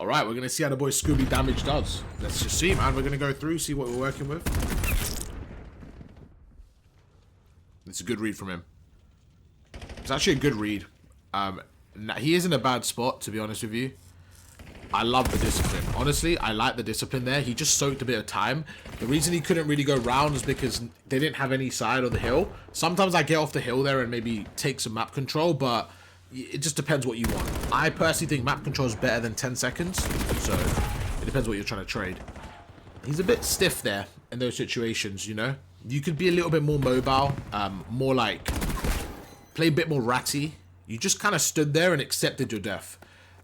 All right, we're going to see how the boy Scooby damage does. Let's just see, man. We're going to go through, see what we're working with. It's a good read from him. It's actually a good read. He is in a bad spot, to be honest with you. I love the discipline. Honestly, I like the discipline there. He just soaked a bit of time. The reason he couldn't really go round is because they didn't have any side of the hill. Sometimes I get off the hill there and maybe take some map control, but it just depends what you want. I personally think map control is better than 10 seconds, so it depends what you're trying to trade. He's a bit stiff there in those situations, you know? You could be a little bit more mobile, more like play a bit more ratty. You just kind of stood there and accepted your death.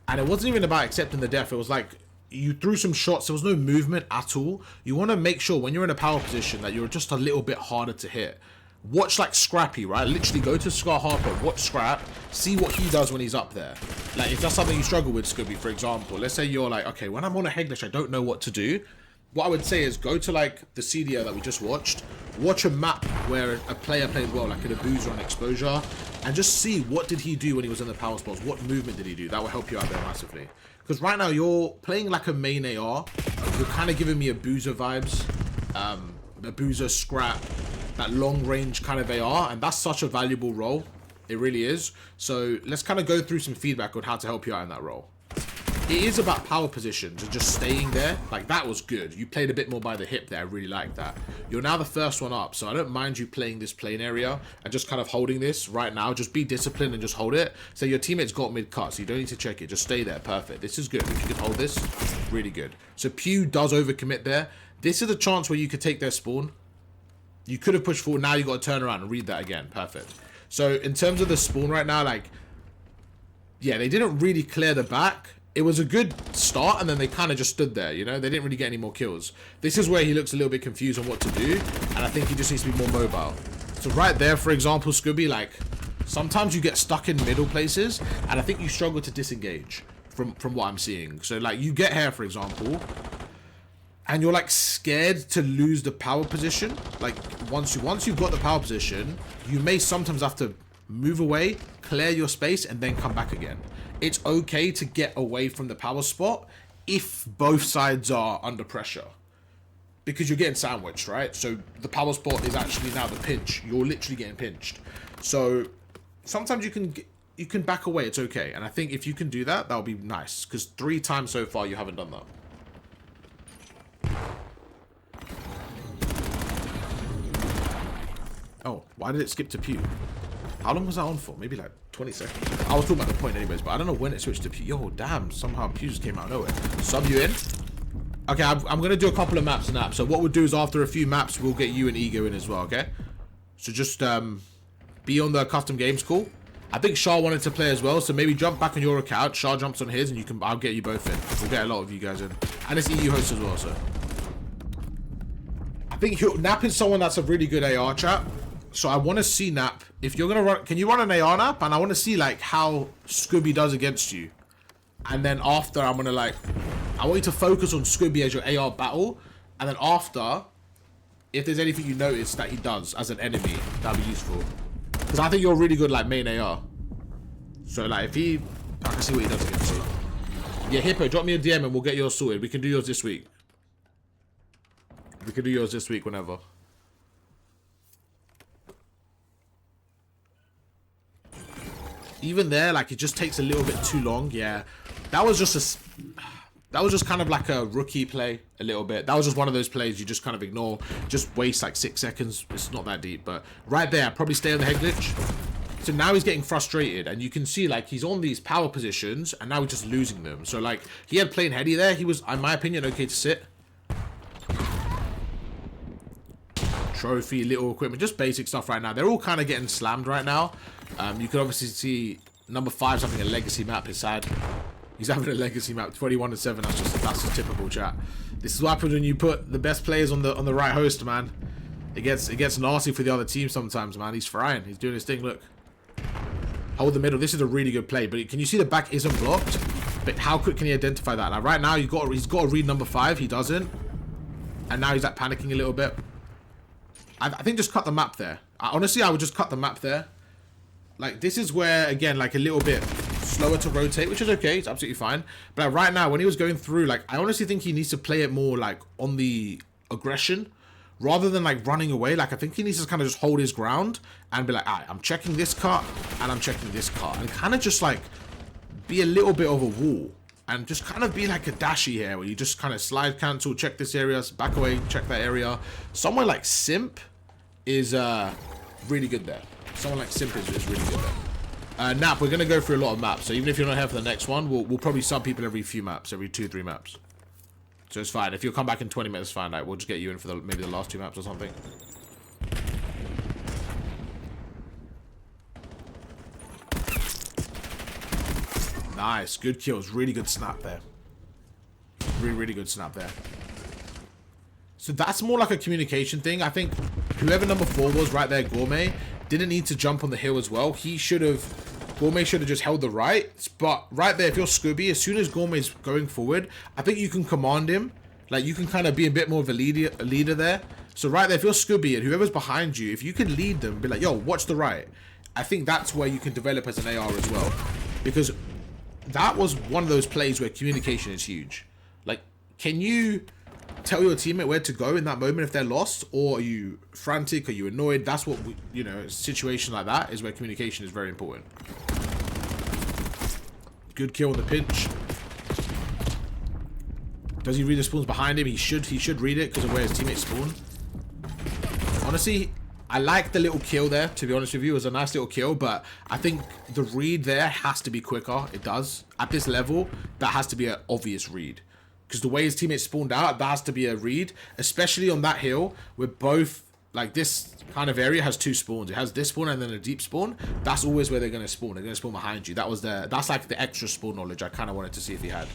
And it wasn't even about accepting the death. It was like you threw some shots. There was no movement at all. You want to make sure when you're in a power position that you're just a little bit harder to hit. Watch like Scrappy, right? Literally go to Scar Harper, watch Scrap, see what he does when he's up there. Like if that's something you struggle with, Scooby, for example. Let's say you're like, okay, when I'm on a Heglish, I don't know what to do. What I would say is go to like the CDO that we just watched. Watch a map where a player played well, like an Abuser on Exposure, and just see what did he do when he was in the power spots. What movement did he do? That will help you out there massively. Because right now you're playing like a main AR. You're kind of giving me Abuser vibes. Abuser, Scrap, that long range kind of AR, and that's such a valuable role. It really is. So let's kind of go through some feedback on how to help you out in that role. It is about power positions and just staying there. Like, that was good. You played a bit more by the hip there. I really like that. You're now the first one up, so I don't mind you playing this plane area and just kind of holding this right now. Just be disciplined and just hold it. So your teammates got mid-cut, so you don't need to check it. Just stay there. Perfect. This is good. If you could hold this, really good. So Pew does overcommit there. This is a chance where you could take their spawn. You could have pushed forward. Now you got to turn around and read that again. Perfect. So in terms of the spawn right now, like, yeah, they didn't really clear the back. It was a good start, and then they kind of just stood there, you know? They didn't really get any more kills. This is where he looks a little bit confused on what to do, and I think he just needs to be more mobile. So right there, for example, Scooby, like, sometimes you get stuck in middle places, and I think you struggle to disengage from what I'm seeing. So, like, you get here, for example, and you're, like, scared to lose the power position. Like, once you've got the power position, you may sometimes have to move away, clear your space, and then come back again. It's okay to get away from the power spot if both sides are under pressure, because you're getting sandwiched, right? So the power spot is actually now the pinch. You're literally getting pinched. So sometimes you can back away. It's okay. And I think if you can do that, that'll be nice, because 3 times so far you haven't done that. Oh, why did it skip to Pew? How long was that on for? Maybe like 20 seconds. I was talking about the point anyways, but I don't know when it switched to Pew. Yo, damn, somehow Pew just came out of nowhere. Sub you in. Okay, I'm going to do a couple of maps and apps. So what we'll do is after a few maps, we'll get you and Ego in as well, okay? So just be on the custom games call. I think Shah wanted to play as well, so maybe jump back on your account. Shah jumps on his, and I'll get you both in. We'll get a lot of you guys in. And it's EU host as well, so. I think Nap is someone that's a really good AR chat. So I want to see Nap. If you're going to run... Can you run an AR Nap? And I want to see, like, how Scooby does against you. And then after, I'm going to, like... I want you to focus on Scooby as your AR battle. And then after, if there's anything you notice that he does as an enemy, that'd be useful. Because I think you're really good, like, main AR. So, like, if he... I can see what he does against you. Yeah, Hippo, drop me a DM and we'll get yours sorted. We can do yours this week. We can do yours this week whenever. Even there, like, it just takes a little bit too long. Yeah, that was just kind of like a rookie play a little bit. That was just one of those plays you just kind of ignore, just waste like 6 seconds. It's not that deep, but right there, probably stay on the head glitch. So now he's getting frustrated, and you can see like he's on these power positions, and now he's just losing them. So like he had plain heady there. He was, in my opinion, okay to sit. Trophy, little equipment, just basic stuff right now. They're all kind of getting slammed right now. You can obviously see number 5's having a legacy map. It's sad. He's having a legacy map, 21-7. That's just typical chat. This is what happens when you put the best players on the right host, man. It gets nasty for the other team sometimes, man. He's frying. He's doing his thing. Look, hold the middle. This is a really good play, but can you see the back isn't blocked? But how quick can he identify that? Like right now, he's got to read number 5. He doesn't, and now he's like panicking a little bit. I think just cut the map there. Honestly, I would just cut the map there. Like, this is where, again, like a little bit slower to rotate, which is okay. It's absolutely fine. But right now, when he was going through, like, I honestly think he needs to play it more like on the aggression rather than like running away. Like, I think he needs to kind of just hold his ground and be like, all right, I'm checking this cut and I'm checking this cut, and kind of just like be a little bit of a wall and just kind of be like a dashy here where you just kind of slide cancel, check this area, back away, check that area. Someone like Simp is really good there. Someone like Simp is really good there. Nap, we're going to go through a lot of maps, so even if you're not here for the next one, we'll probably sub people every few maps, every 2-3 maps. So it's fine. If you'll come back in 20 minutes, fine. Like, we'll just get you in for maybe the last 2 maps or something. Nice. Good kills. Really good snap there. Really good snap there. So that's more like a communication thing. I think whoever number 4 was right there, Gourmet, didn't need to jump on the hill as well. Gourmet should have just held the right. But right there, if you're Scooby, as soon as Gourmet's going forward, I think you can command him. Like, you can kind of be a bit more of a leader there. So right there, if you're Scooby and whoever's behind you, if you can lead them, be like, yo, watch the right. I think that's where you can develop as an AR as well. Because that was one of those plays where communication is huge. Like, can you tell your teammate where to go in that moment if they're lost? Or are you frantic? Are you annoyed? That's what, a situation like that is where communication is very important. Good kill on the pinch. Does he read the spawns behind him? He should read it because of where his teammates spawn. Honestly, I like the little kill there, to be honest with you. It was a nice little kill, but I think the read there has to be quicker. It does. At this level, that has to be an obvious read. Because the way his teammates spawned out, that has to be a read. Especially on that hill, where both, like, this kind of area has 2 spawns. It has this spawn and then a deep spawn. That's always where they're going to spawn. They're going to spawn behind you. That's like the extra spawn knowledge I kind of wanted to see if he had.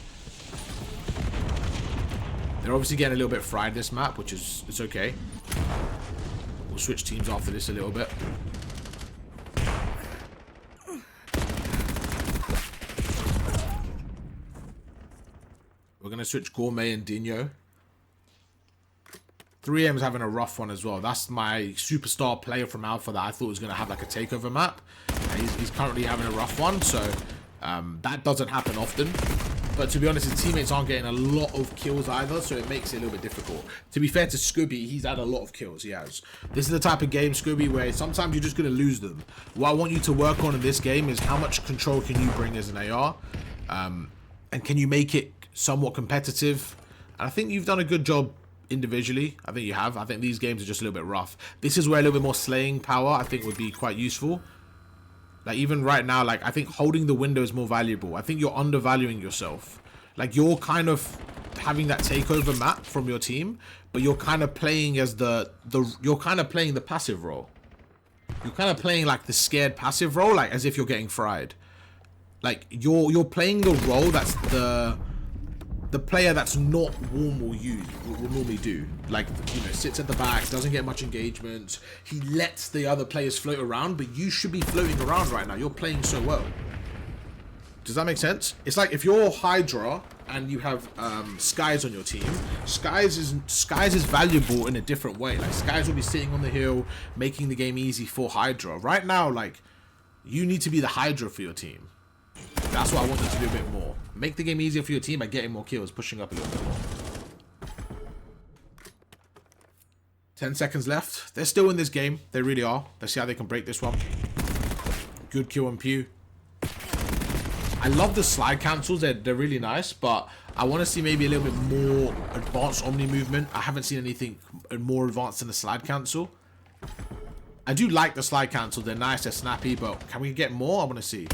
They're obviously getting a little bit fried this map, which is, it's okay. We'll switch teams after this a little bit. We're going to switch Gourmet and Dino. 3M's having a rough one as well. That's my superstar player from Alpha that I thought was going to have like a takeover map. He's currently having a rough one, so that doesn't happen often. But to be honest, his teammates aren't getting a lot of kills either, so it makes it a little bit difficult. To be fair to Scooby, he's had a lot of kills, he has. This is the type of game, Scooby, where sometimes you're just going to lose them. What I want you to work on in this game is how much control can you bring as an AR, and can you make it somewhat competitive. And I think you've done a good job individually. I think you have. I think these games are just a little bit rough. This is where a little bit more slaying power I think would be quite useful. Like, even right now, like, I think holding the window is more valuable. I think you're undervaluing yourself. Like, you're kind of having that takeover map from your team, but you're kind of playing as you're kind of playing the passive role. You're kind of playing like the scared passive role, like as if you're getting fried. Like, you're playing the role that's the player that's not warm will normally do. Like, sits at the back, doesn't get much engagement. He lets the other players float around, but you should be floating around right now. You're playing so well. Does that make sense? It's like if you're Hydra and you have Skies on your team, Skies is valuable in a different way. Like, Skies will be sitting on the hill, making the game easy for Hydra. Right now, like, you need to be the Hydra for your team. That's what I want you to do a bit more. Make the game easier for your team by getting more kills, pushing up a little bit more. 10 seconds left. They're still in this game. They really are. Let's see how they can break this one. Good kill on Pew. I love the slide cancels. They're really nice, but I want to see maybe a little bit more advanced Omni movement. I haven't seen anything more advanced than the slide cancel. I do like the slide cancel. They're nice, they're snappy, but can we get more? I want to see.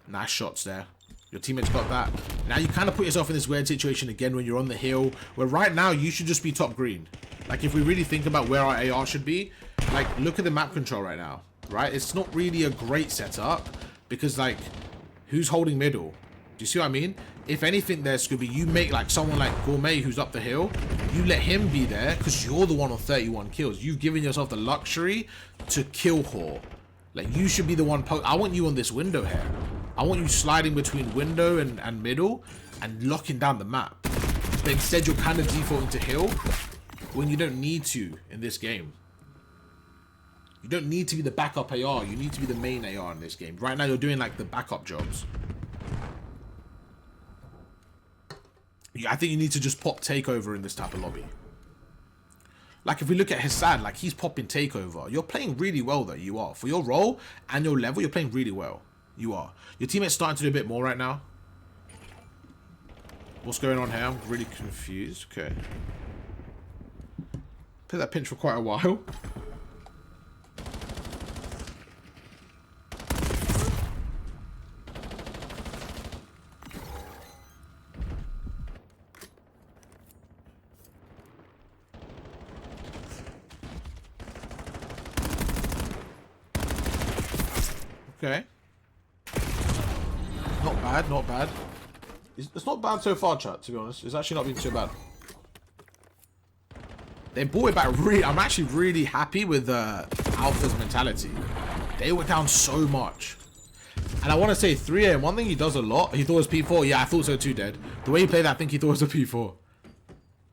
Nice shots there. Your teammates got that. Now you kind of put yourself in this weird situation again when you're on the hill, where right now you should just be top green. Like, if we really think about where our AR should be, like, look at the map control right now, right? It's not really a great setup because, like, who's holding middle? Do you see what I mean? If anything there, Scooby, you make, like, someone like Gourmet who's up the hill, you let him be there because you're the one on 31 kills. You've given yourself the luxury to kill whore. Like, you should be the one. I want you on this window here. I want you sliding between window and middle and locking down the map. But instead, you're kind of defaulting to hill when you don't need to in this game. You don't need to be the backup AR. You need to be the main AR in this game. Right now, you're doing like the backup jobs. I think you need to just pop takeover in this type of lobby. Like if we look at Hassan, like he's popping takeover. You're playing really well though, you are. For your role and your level, you're playing really well. You are. Your teammate's starting to do a bit more right now. What's going on here? I'm really confused. Okay. Played that pinch for quite a while. Okay. Not bad, not bad. It's not bad so far, chat, to be honest. It's actually not been too bad. They brought it back really... I'm actually really happy with Alpha's mentality. They were down so much. And I want to say 3am, one thing he does a lot, he thought it was P4. Yeah, I thought so too, Dead. The way he played that, I think he thought it was a P4.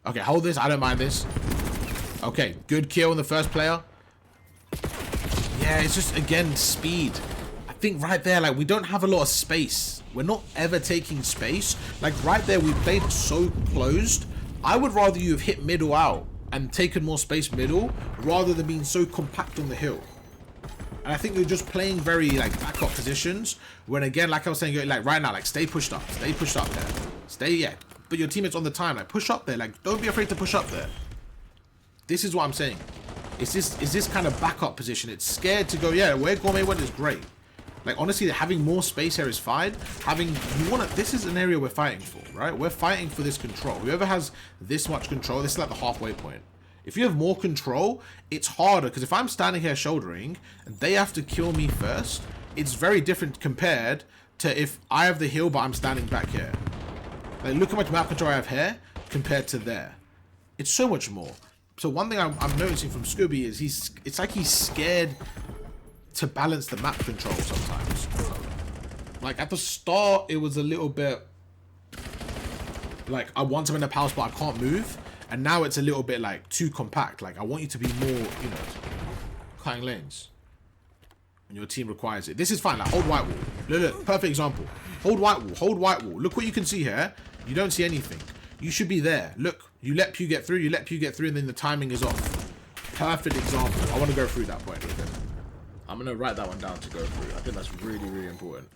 Okay, hold this. I don't mind this. Okay, good kill in the first player. Yeah, it's just, again, speed. I think right there, like, we don't have a lot of space. We're not ever taking space. Like, right there, we played so closed. I would rather you have hit middle out and taken more space middle rather than being so compact on the hill. And I think you're just playing very, like, backup positions. When, again, like I was saying, like, right now, like, stay pushed up. Stay pushed up there. Stay, yeah. But your teammates on the time, like, push up there. Like, don't be afraid to push up there. This is what I'm saying. Is this kind of backup position? It's scared to go, yeah, where Gourmet went is great. Like, honestly, having more space here is fine. This is an area we're fighting for, right? We're fighting for this control. Whoever has this much control, this is like the halfway point. If you have more control, it's harder. Because if I'm standing here shouldering, and they have to kill me first, it's very different compared to if I have the hill, but I'm standing back here. Like, look how much map control I have here compared to there. It's so much more. So one thing I'm noticing from Scooby is it's like he's scared to balance the map control sometimes. Like at the start, it was a little bit like I want him in a power spot, I can't move, and now it's a little bit like too compact. Like I want you to be more, you know, cutting lanes when your team requires it. This is fine. Like hold white wall. Look, perfect example. Hold white wall. Hold white wall. Look what you can see here. You don't see anything. You should be there. Look, you let Pew get through. You let Pew get through, and then the timing is off. Perfect example. I want to go through that point with him. I'm going to write that one down to go through. I think that's really, really important.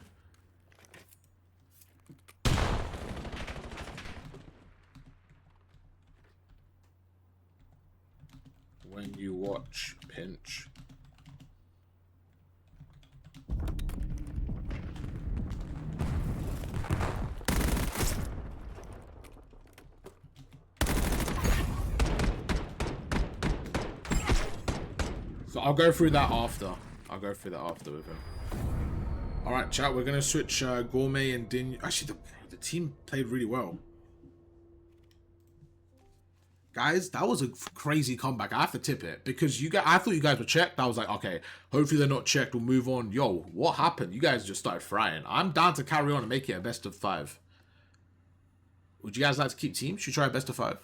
When you watch pinch. So I'll go through that after. I'll go through that after with him. Alright, chat, we're going to switch Gourmet and Din. Actually, the team played really well. Guys, that was a crazy comeback. I have to tip it. Because I thought you guys were checked. I was like, okay, hopefully they're not checked. We'll move on. Yo, what happened? You guys just started frying. I'm down to carry on and make it a best of 5. Would you guys like to keep team? Should we try a best of 5?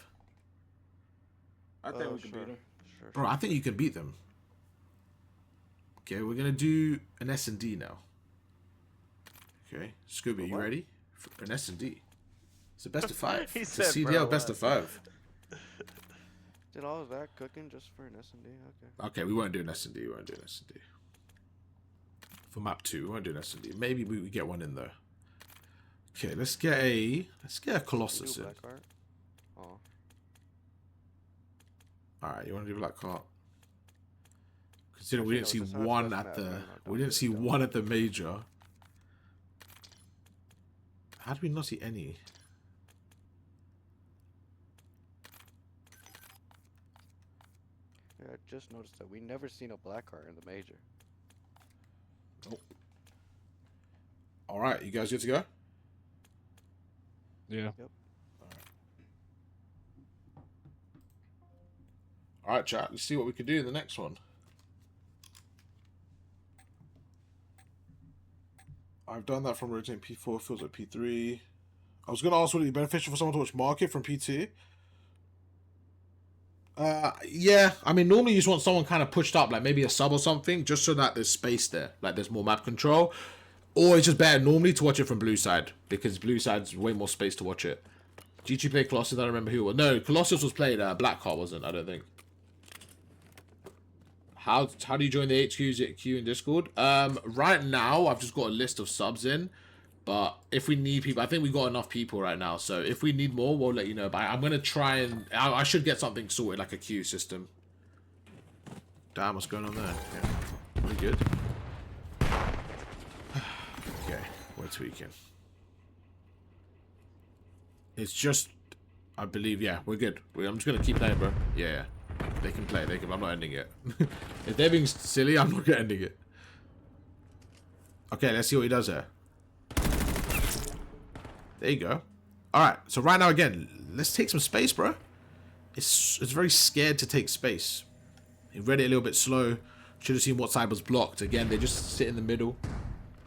I think we can beat them. Sure. Bro, I think you can beat them. Okay, we're going to do an S&D now. Okay, Scooby, you ready? For an S&D. It's a best of 5. He It's a said, CDL bro, best of 5. Did all of that cooking just for an S&D? Okay. Okay, we won't do an S&D. We won't do an S&D. For map 2, we won't do an S&D. Maybe we get one in there. Okay, let's get a Colossus in. Black Heart? Oh. Alright, you want to do Black Heart? Considering we didn't see one at the major. How did we not see any? Yeah, I just noticed that we never seen a Black Heart in the major. Nope. Alright, you guys good to go? Yeah. Yep. Alright, chat, let's see what we can do in the next one. I've done that from rotating P4, feels like P3. I was going to ask would it be beneficial for someone to watch Market from P2? Yeah, I mean, normally you just want someone kind of pushed up, like maybe a sub or something, just so that there's space there, like there's more map control. Or it's just better normally to watch it from blue side, because blue side's way more space to watch it. GG played Colossus, I don't remember who it was. No, Colossus was played, Black Heart wasn't, I don't think. How do you join the HQ? Is it Q in Discord? Right now, I've just got a list of subs in. But if we need people, I think we got enough people right now. So if we need more, we'll let you know. But I'm going to try and... I should get something sorted, like a queue system. Damn, what's going on there? Yeah. We good? Okay, we're tweaking. It's just... I believe, yeah, we're good. I'm just going to keep playing, bro. Yeah. They can play. They can. I'm not ending it. If they're being silly, I'm not ending it. Okay, let's see what he does there. There you go. Alright, so right now, again, let's take some space, bro. It's very scared to take space. He read it a little bit slow. Should have seen what side was blocked. Again, they just sit in the middle.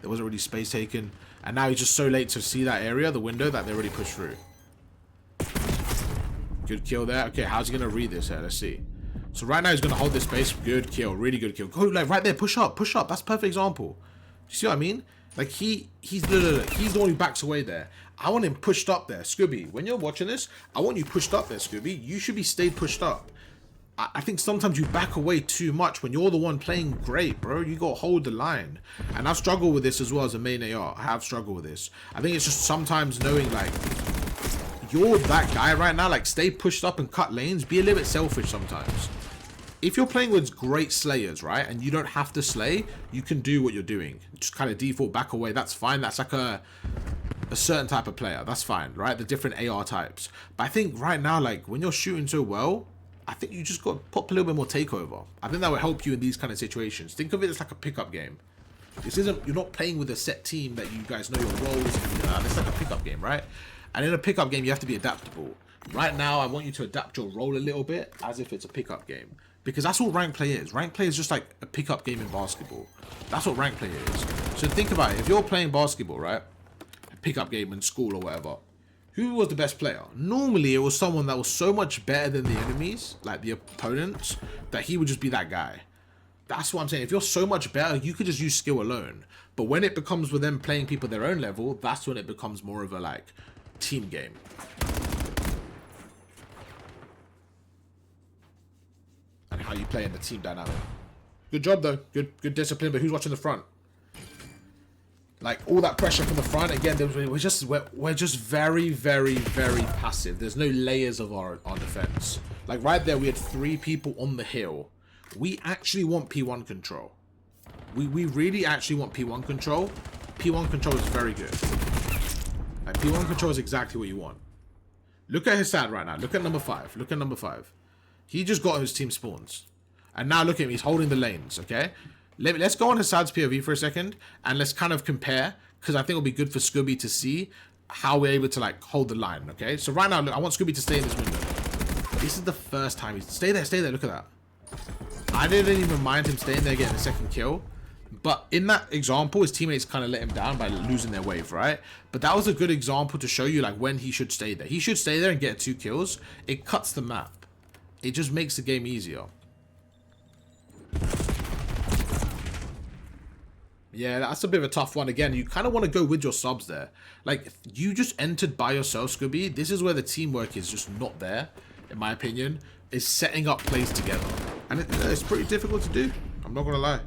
There wasn't really space taken. And now he's just so late to see that area, the window, that they already pushed through. Good kill there. Okay, how's he going to read this here? Let's see. So right now he's going to hold this space. Good kill. Really good kill. Go, like, right there. Push up. Push up. That's a perfect example. You see what I mean? Like, he's the one who backs away there. I want him pushed up there. Scooby, when you're watching this, I want you pushed up there, Scooby. You should be stayed pushed up. I think sometimes you back away too much when you're the one playing great, bro. You got to hold the line. And I've struggled with this as well as a main AR. I have struggled with this. I think it's just sometimes knowing, like, you're that guy right now. Like, stay pushed up and cut lanes. Be a little bit selfish sometimes. If you're playing with great slayers, right, and you don't have to slay, you can do what you're doing. Just kind of default back away. That's fine. That's like a certain type of player. That's fine, right? The different AR types. But I think right now, like, when you're shooting so well, I think you just got to pop a little bit more takeover. I think that will help you in these kind of situations. Think of it as like a pickup game. This isn't, you're not playing with a set team that you guys know your roles. It's like a pickup game, right? And in a pickup game, you have to be adaptable. Right now, I want you to adapt your role a little bit as if it's a pickup game. Because that's what rank play is. Rank play is just like a pickup game in basketball. That's what rank play is. So think about it. If you're playing basketball, right? A pickup game in school or whatever. Who was the best player? Normally, it was someone that was so much better than the enemies, like the opponents, that he would just be that guy. That's what I'm saying. If you're so much better, you could just use skill alone. But when it becomes with them playing people their own level, that's when it becomes more of a, like, team game. And how you play in the team dynamic. Good job though. Good discipline. But who's watching the front? Like all that pressure from the front. Again, we're just very, very, very passive. There's no layers of our defense. Like right there, we had 3 people on the hill. We actually want P1 control. We really actually want P1 control. P1 control is very good. Like P1 control is exactly what you want. Look at his stat right now. Look at number 5. Look at number 5. He just got his team spawns. And now look at him. He's holding the lanes, okay? Let's go on Hassad's POV for a second. And let's kind of compare. Because I think it'll be good for Scooby to see how we're able to, like, hold the line, okay? So right now, look, I want Scooby to stay in this window. This is the first time he's... Stay there, stay there. Look at that. I didn't even mind him staying there getting a second kill. But in that example, his teammates kind of let him down by losing their wave, right? But that was a good example to show you, like, when he should stay there. He should stay there and get 2 kills. It cuts the map. It just makes the game easier. Yeah, that's a bit of a tough one. Again, you kind of want to go with your subs there. Like, if you just entered by yourself, Scooby. This is where the teamwork is just not there, in my opinion. Is setting up plays together. And it's pretty difficult to do. I'm not going to lie.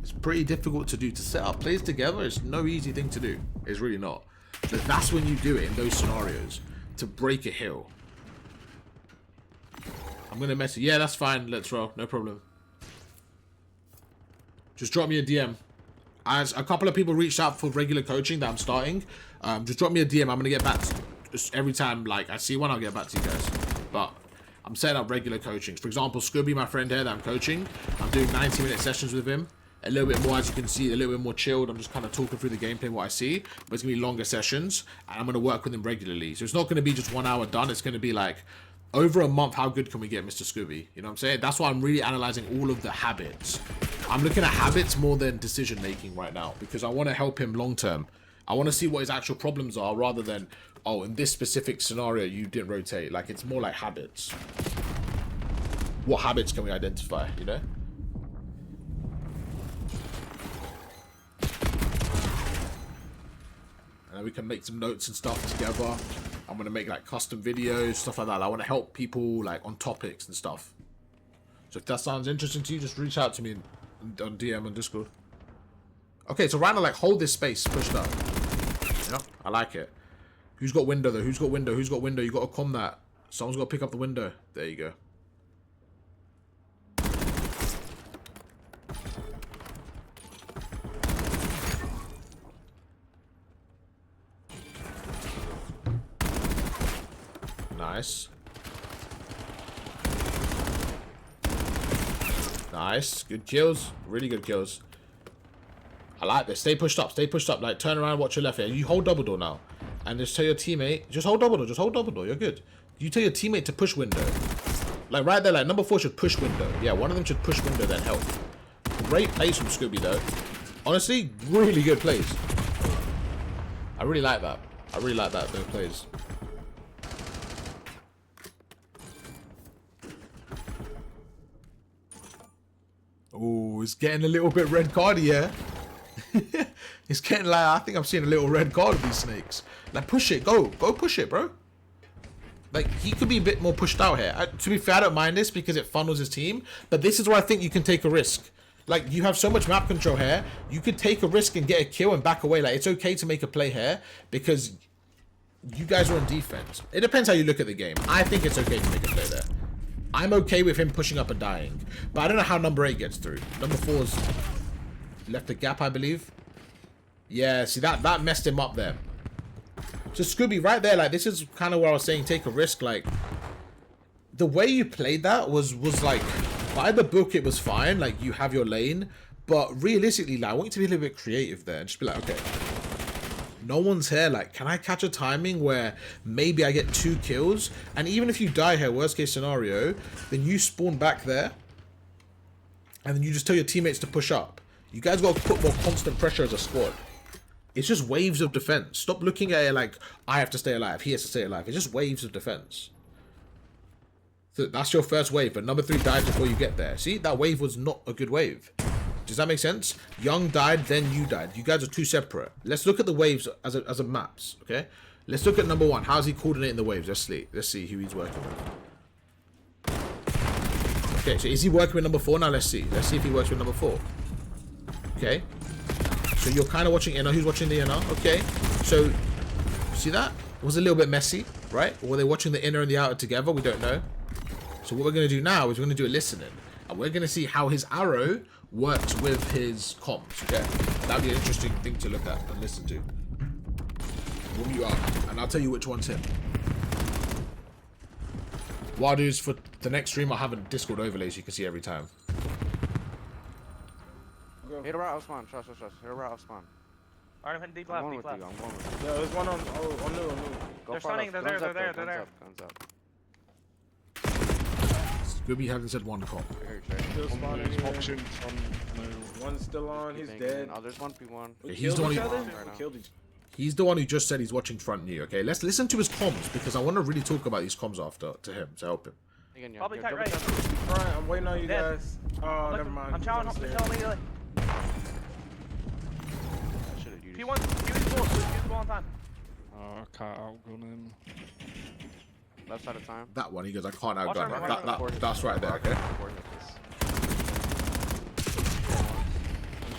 It's pretty difficult to do. To set up plays together, it's no easy thing to do. It's really not. But that's when you do it in those scenarios. To break a hill. I'm going to message. Yeah, that's fine. Let's roll. No problem. Just drop me a DM. As a couple of people reached out for regular coaching that I'm starting. Just drop me a DM. I'm going to get back to just every time, like, I see one, I'll get back to you guys. But I'm setting up regular coachings. For example, Scooby, my friend here that I'm coaching. I'm doing 90-minute sessions with him. A little bit more, as you can see, a little bit more chilled. I'm just kind of talking through the gameplay, what I see. But it's going to be longer sessions. And I'm going to work with him regularly. So it's not going to be just 1 hour done. It's going to be like... over a month, how good can we get Mr. Scooby? You know what I'm saying? That's why I'm really analyzing all of the habits. I'm looking at habits more than decision making right now because I want to help him long term. I want to see what his actual problems are rather than, oh, in this specific scenario, you didn't rotate. Like, it's more like habits. what habits can we identify, you know? And then we can make some notes and stuff together. I'm gonna make like custom videos, stuff like that. I want to help people like on topics and stuff. So if that sounds interesting to you, just reach out to me on DM on Discord. Okay, so right now, like, hold this space pushed up. Yeah, I like it. Who's got window though? Who's got window? Who's got window? You got to calm that. Someone's got to pick up the window. There you go. Nice. Nice. Good kills. Really good kills. I like this. Stay pushed up. Stay pushed up. Like, turn around, watch your left here. You hold double door now. And just tell your teammate, just hold double door. Just hold double door. You're good. You tell your teammate to push window. Like, right there, like, number 4 should push window. Yeah, one of them should push window, then help. Great plays from Scooby, though. Honestly, really good plays. I really like that. I really like that, those plays. Oh, it's getting a little bit red cardy, yeah. It's getting like, I think I'm seeing a little red card with these snakes. Like, push it, go push it, bro. Like, he could be a bit more pushed out here. To be fair, I don't mind this because it funnels his team, but this is where I think you can take a risk. Like, you have so much map control here, you could take a risk and get a kill and back away. Like, it's okay to make a play here because you guys are on defense. It depends how you look at the game. I think it's okay to make a play there. I'm okay with him pushing up and dying, but I don't know how number 8 gets through. Number 4's left a gap, I believe. Yeah, see, that messed him up there. So Scooby, right there, like, this is kind of where I was saying take a risk. Like, the way you played that was like, by the book, it was fine. Like, you have your lane, but realistically, like, I want you to be a little bit creative there and just be like, okay, no one's here. Like, can I catch a timing where maybe I get 2 kills? And even if you die here, worst case scenario, then you spawn back there. And then you just tell your teammates to push up. You guys got to put more constant pressure as a squad. It's just waves of defense. Stop looking at it like, I have to stay alive. He has to stay alive. It's just waves of defense. So that's your first wave, but number 3 died before you get there. See, that wave was not a good wave. Does that make sense? Young died, then you died. You guys are 2 separate. Let's look at the waves as a maps, okay? Let's look at number 1. How's he coordinating the waves? Let's see who he's working with. Okay, so is he working with number 4? Now let's see. Let's see if he works with number 4. Okay. So you're kind of watching inner. Who's watching the inner? Okay. So, see that? It was a little bit messy, right? Or were they watching the inner and the outer together? We don't know. So what we're going to do now is we're going to do a listening. And we're going to see how his arrow works with his comms, okay? That'd be an interesting thing to look at and listen to. Warm you up, and I'll tell you which one's him. What I'll do is for the next stream, I'll have a Discord overlay so you can see every time. Hit a route spawn, trust. Hit a route spawn. Alright, I'm hitting deep left, I'm deep left. going with you. Yeah, there's one on new. They're stunning, they're there. Guns up. Scooby hasn't said one call. Still spawning here. Options on One's still on. He's dead. Oh, there's 1v1. We He's the killed one each who- other? Right now. We killed each. He's the one who just said he's watching front new, okay? Let's listen to his comms because I want to really talk about these comms after to him to help him. Again, yeah, Probably yeah, tight right. Alright, I'm waiting on you Dead. guys. Oh, Look, never mind. I'm He's chowing on the him, stairs. immediately. I should've used P1, use the ball on time. I can't outgun him. left side of time. That one, he goes, I can't Watch outgun. out, That's right there, okay?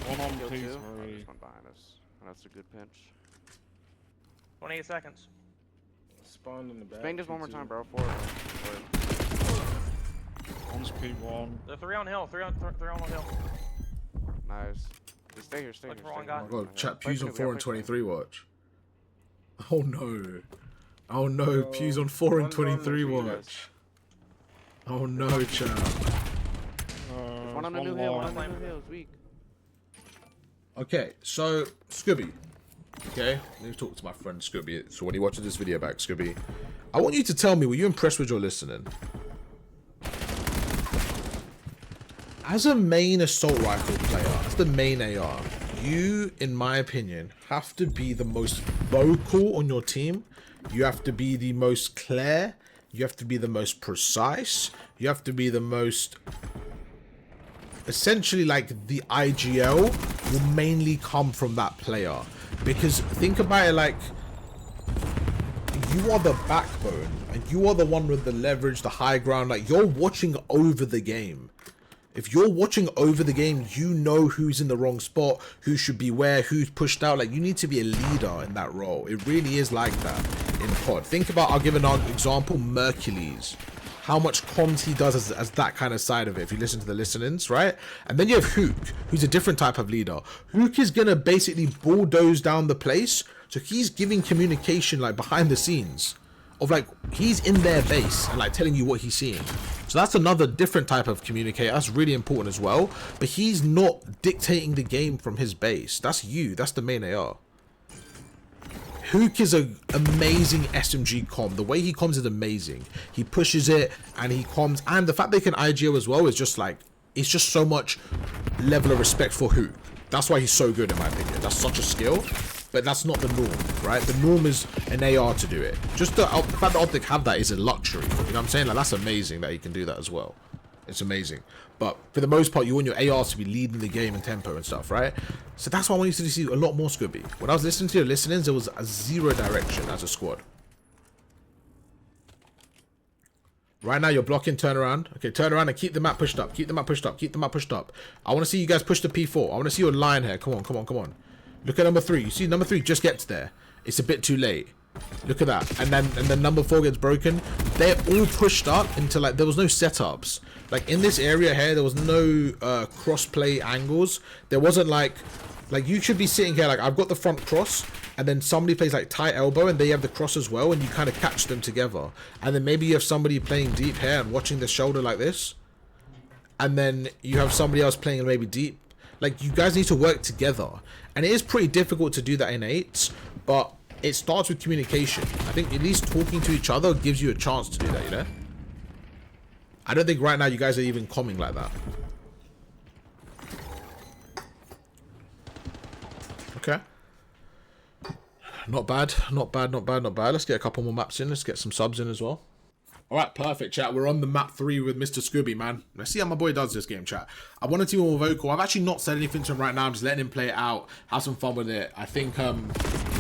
One on Kill 2. P3. Oh, there's one behind us. That's a good pinch. 28 seconds. Spawned in the back. Bang this one more P2. time, bro. Forward. One's P1. There are 3 on hill, 3 on hill. Nice. Just stay here, stay Look here. for one stay guy. here. Oh god, chat, Play Pew's on for 4 me, and play for me. 23, watch. Oh no. Oh no, Oh, Pew's on 4 and one's on the 23, tree, watch. Oh no, chat. One on the new hill, one on the new hill. It's weak. Okay, so, Scooby. Okay, let me talk to my friend Scooby. So when he watches this video back, Scooby, I want you to tell me, were you impressed with your listening? As a main assault rifle player, as the main AR, you, in my opinion, have to be the most vocal on your team. You have to be the most clear You have to be the most precise. You have to be the most... Essentially, like, the IGL will mainly come from that player. Because think about it like... You are the backbone. And you are the one with the leverage, the high ground. Like, you're watching over the game. If you're watching over the game, you know who's in the wrong spot, who should be where, who's pushed out. Like, you need to be a leader in that role. It really is like that in COD. Think about, I'll give an example, Mercules. How much comms he does as that kind of side of it, if you listen to the listenings, right? And then you have Hook, who's a different type of leader. Hook is going to basically bulldoze down the place. So he's giving communication, like, behind the scenes. Of, like, he's in their base and, like, telling you what he's seeing. So that's another different type of communicator. That's really important as well. But he's not dictating the game from his base. That's you. That's the main AR. Hook is an amazing SMG comm. The way he comms is amazing. He pushes it and he comms. And the fact they can IGO as well is just, like, it's just so much level of respect for Hook. That's why he's so good, in my opinion. That's such a skill. But that's not the norm, right? The norm is an AR to do it. Just the fact that Optic have that is a luxury. You know what I'm saying? Like, that's amazing that he can do that as well. It's amazing. But for the most part, you want your ARs to be leading the game in tempo and stuff, right? So that's why I want you to see a lot more Scooby. When I was listening to your listenings, there was a zero direction as a squad. Right now, you're blocking, turn around. Okay, turn around and keep the map pushed up. Keep the map pushed up. Keep the map pushed up. I want to see you guys push the P4. I want to see your line here. Come on, come on, come on. Look at number 3. You see number 3 just gets there. It's a bit too late. Look at that. And then number 4 gets broken. They're all pushed up into, like, there was no setups. Like, in this area here, there was no cross-play angles. There wasn't like you should be sitting here, like, I've got the front cross, and then somebody plays, like, tight elbow, and they have the cross as well, and you kind of catch them together. And then maybe you have somebody playing deep here and watching the shoulder like this. And then you have somebody else playing maybe deep. Like, you guys need to work together. And it is pretty difficult to do that in 8s, but it starts with communication. I think at least talking to each other gives you a chance to do that, you know? I don't think right now you guys are even coming like that. Okay. Not bad, not bad, not bad, not bad. Let's get a couple more maps in. Let's get some subs in as well. Alright, perfect, chat. We're on the map 3 with Mr. Scooby, man. Let's see how my boy does this game, chat. I want to be more vocal. I've actually not said anything to him right now. I'm just letting him play it out, have some fun with it. I think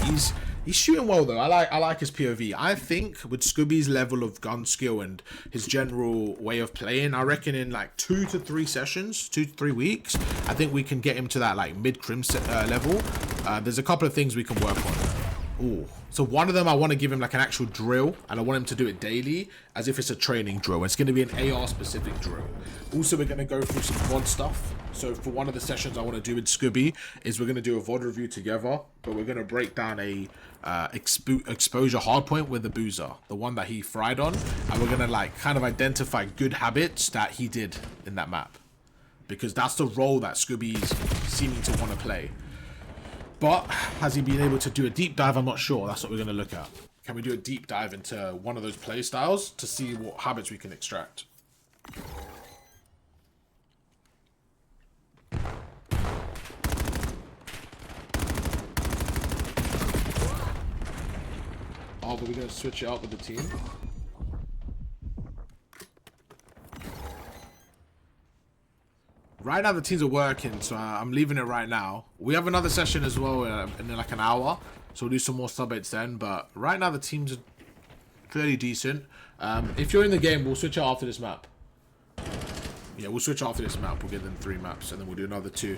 he's shooting well, though. I like his POV. I think with Scooby's level of gun skill and his general way of playing, I reckon in like 2 to 3 sessions, 2 to 3 weeks, I think we can get him to that like mid-crim level. There's a couple of things we can work on. Ooh. So one of them, I want to give him like an actual drill, and I want him to do it daily as if it's a training drill. It's going to be an AR specific drill. Also, we're going to go through some VOD stuff. So for one of the sessions I want to do with Scooby is we're going to do a VOD review together, but we're going to break down a exposure hardpoint with the Boozer, the one that he fried on, and we're going to like kind of identify good habits that he did in that map, because that's the role that Scooby's seeming to want to play. But has he been able to do a deep dive? I'm not sure. That's what we're going to look at. Can we do a deep dive into one of those play styles to see what habits we can extract? Oh, but we're going to switch it up with the team. Right now the teams are working, so I'm leaving it right now. We have another session as well in like an hour, so we'll do some more sub-8s then. But right now the teams are fairly decent. If you're in the game, we'll switch it after this map. Yeah, we'll switch after this map. We'll get them 3 maps, and then we'll do another 2.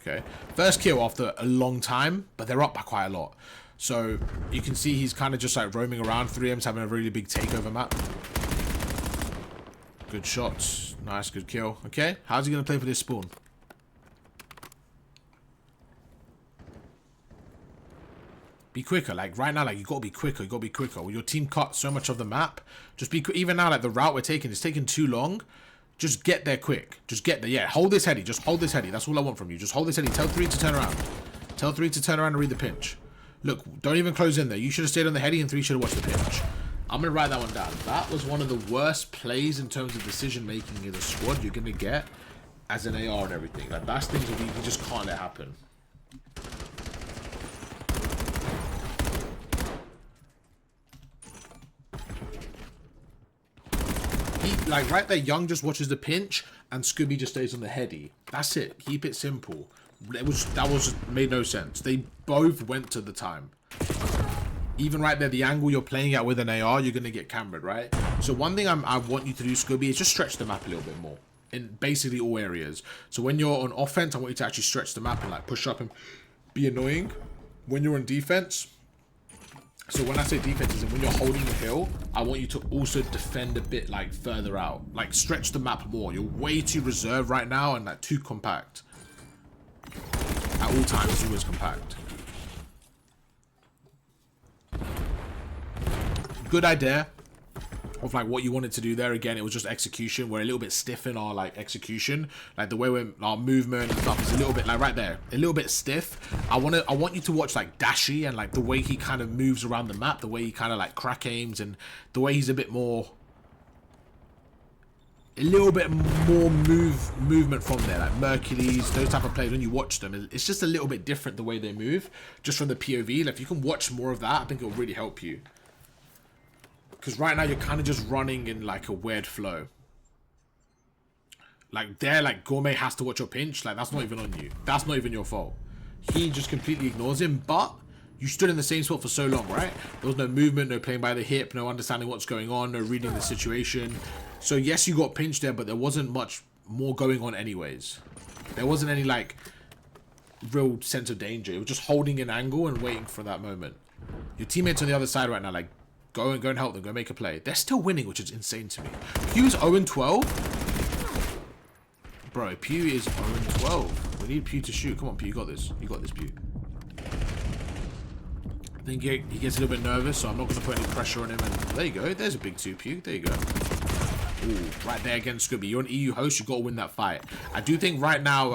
Okay, first kill after a long time, but they're up by quite a lot. So you can see he's kind of just like roaming around. 3M's having a really big takeover map. Good shots. Nice, good kill. Okay, how's he going to play for this spawn? Be quicker. Like, right now, like, you got to be quicker. You got to be quicker. When your team cut so much of the map, just be quick. Even now, like, the route we're taking is taking too long. Just get there quick. Just get there. Yeah, hold this heady. Just hold this heady. That's all I want from you. Just hold this heady. Tell 3 to turn around. Tell 3 to turn around and read the pinch. Look, don't even close in there. You should have stayed on the heady and 3 should have watched the pinch. I'm going to write that one down. That was one of the worst plays in terms of decision-making in the squad you're going to get as an AR and everything. Like, that's things that you just can't let happen. like right there, Young just watches the pinch and Scooby just stays on the heady. That's it. Keep it simple. That was made no sense. They both went to the time. Even right there, the angle you're playing at with an AR, you're gonna get cambered, right? So one thing I want you to do, Scooby, is just stretch the map a little bit more in basically all areas. So when you're on offense, I want you to actually stretch the map and like push up and be annoying. When you're on defense, so when I say defense, is when you're holding the hill, I want you to also defend a bit like further out, like stretch the map more. You're way too reserved right now and like too compact. At all times, it's always compact. Good idea of like what you wanted to do there. Again, it was just execution. We're a little bit stiff in our like execution, like the way our movement and stuff is a little bit like right there, a little bit stiff. I want you to watch like Dashy and like the way he kind of moves around the map, the way he kind of like crack aims, and the way he's a little bit more movement from there, like Mercules, those type of players. When you watch them, it's just a little bit different the way they move, just from the POV. Like if you can watch more of that, I think it'll really help you. Because right now you're kind of just running in like a weird flow. Like there, like Gourmet has to watch your pinch. Like that's not even on you. That's not even your fault. He just completely ignores him. But you stood in the same spot for so long, right? There was no movement, no playing by the hip, no understanding what's going on, no reading the situation. So yes, you got pinched there, but there wasn't much more going on anyways. There wasn't any like real sense of danger. It was just holding an angle and waiting for that moment. Your teammates on the other side right now, like, go and help them. Go make a play. They're still winning, which is insane to me. Pew's 0-12. Bro, Pew is 0-12. We need Pew to shoot. Come on, Pew. You got this. You got this, Pew. I think he gets a little bit nervous, so I'm not going to put any pressure on him. And there you go. There's a big 2, Pew. There you go. Ooh, right there against Scooby. You're an EU host. You've got to win that fight. I do think right now,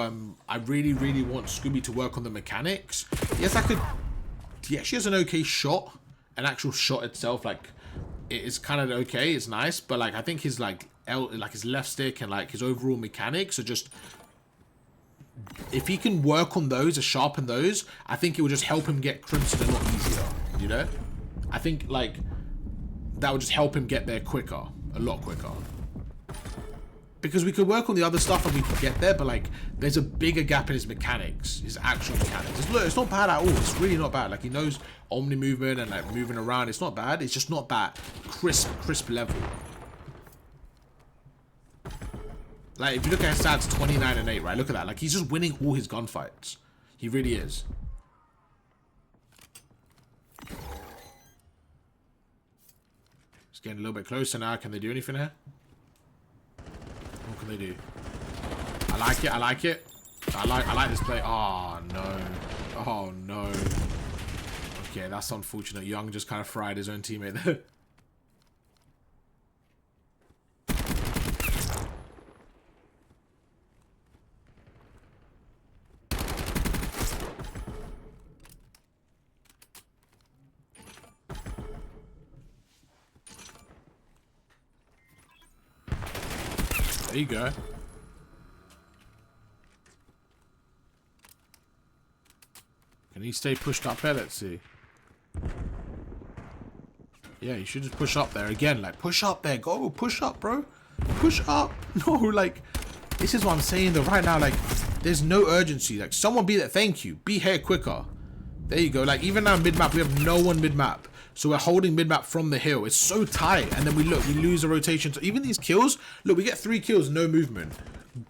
I really, really want Scooby to work on the mechanics. Yes, he actually has an okay shot. An actual shot itself, like, it is kind of okay, it's nice, but like I think his like his left stick and like his overall mechanics are just, if he can work on those or sharpen those, I think it will just help him get Crimson a lot easier, you know? I think like that would just help him get there quicker, a lot quicker. Because we could work on the other stuff and we could get there, but like there's a bigger gap in his mechanics, his actual mechanics. Look, it's not bad at all. It's really not bad. Like he knows omni movement and like moving around. It's not bad. It's just not that crisp level. Like if you look at his stats, 29 and 8, right? Look at that. Like he's just winning all his gunfights. He really is. It's getting a little bit closer now. Can they do anything here? What can they do? I like it. I like it. I like this play. Oh no. Oh no. Okay, that's unfortunate. Young just kind of fried his own teammate there. There you go. Can he stay pushed up here? Let's see. Yeah, you should just push up there again. Like, push up there. Go, push up, bro. Push up. No, like, this is what I'm saying though. Right now, like, there's no urgency. Like, someone be there. Thank you. Be here quicker. There you go. Like, even now mid-map, we have no one mid-map. So we're holding mid-map from the hill. It's so tight. And then we lose the rotation. So even these kills, look, we get 3 kills, no movement.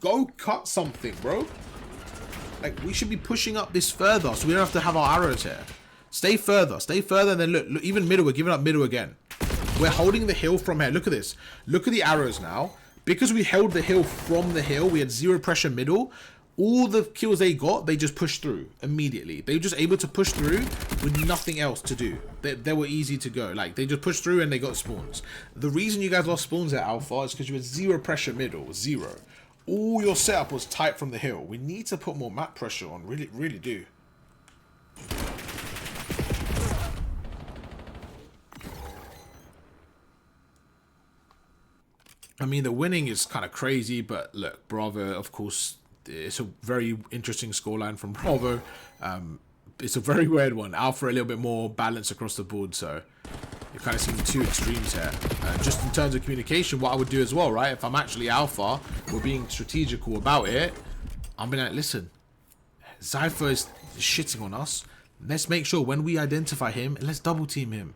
Go cut something, bro. Like, we should be pushing up this further so we don't have to have our arrows here. Stay further, and then look, even middle, we're giving up middle again. We're holding the hill from here. Look at this. Look at the arrows now. Because we held the hill from the hill, we had 0 pressure middle. All the kills they got, they just pushed through immediately. They were just able to push through with nothing else to do. They were easy to go. Like, they just pushed through and they got spawns. The reason you guys lost spawns at Alpha is because you had 0 pressure middle, 0. All your setup was tight from the hill. We need to put more map pressure on. Really, really do. I mean, the winning is kind of crazy, but look, Bravo, of course, it's a very interesting scoreline from Bravo. It's a very weird one. Alpha a little bit more balanced across the board, so You're kind of seeing two extremes here. Just in terms of communication, what I would do as well, right? If I'm actually alpha, we're being strategical about it. I'm being like, listen, Zypher is shitting on us. Let's make sure when we identify him, let's double team him.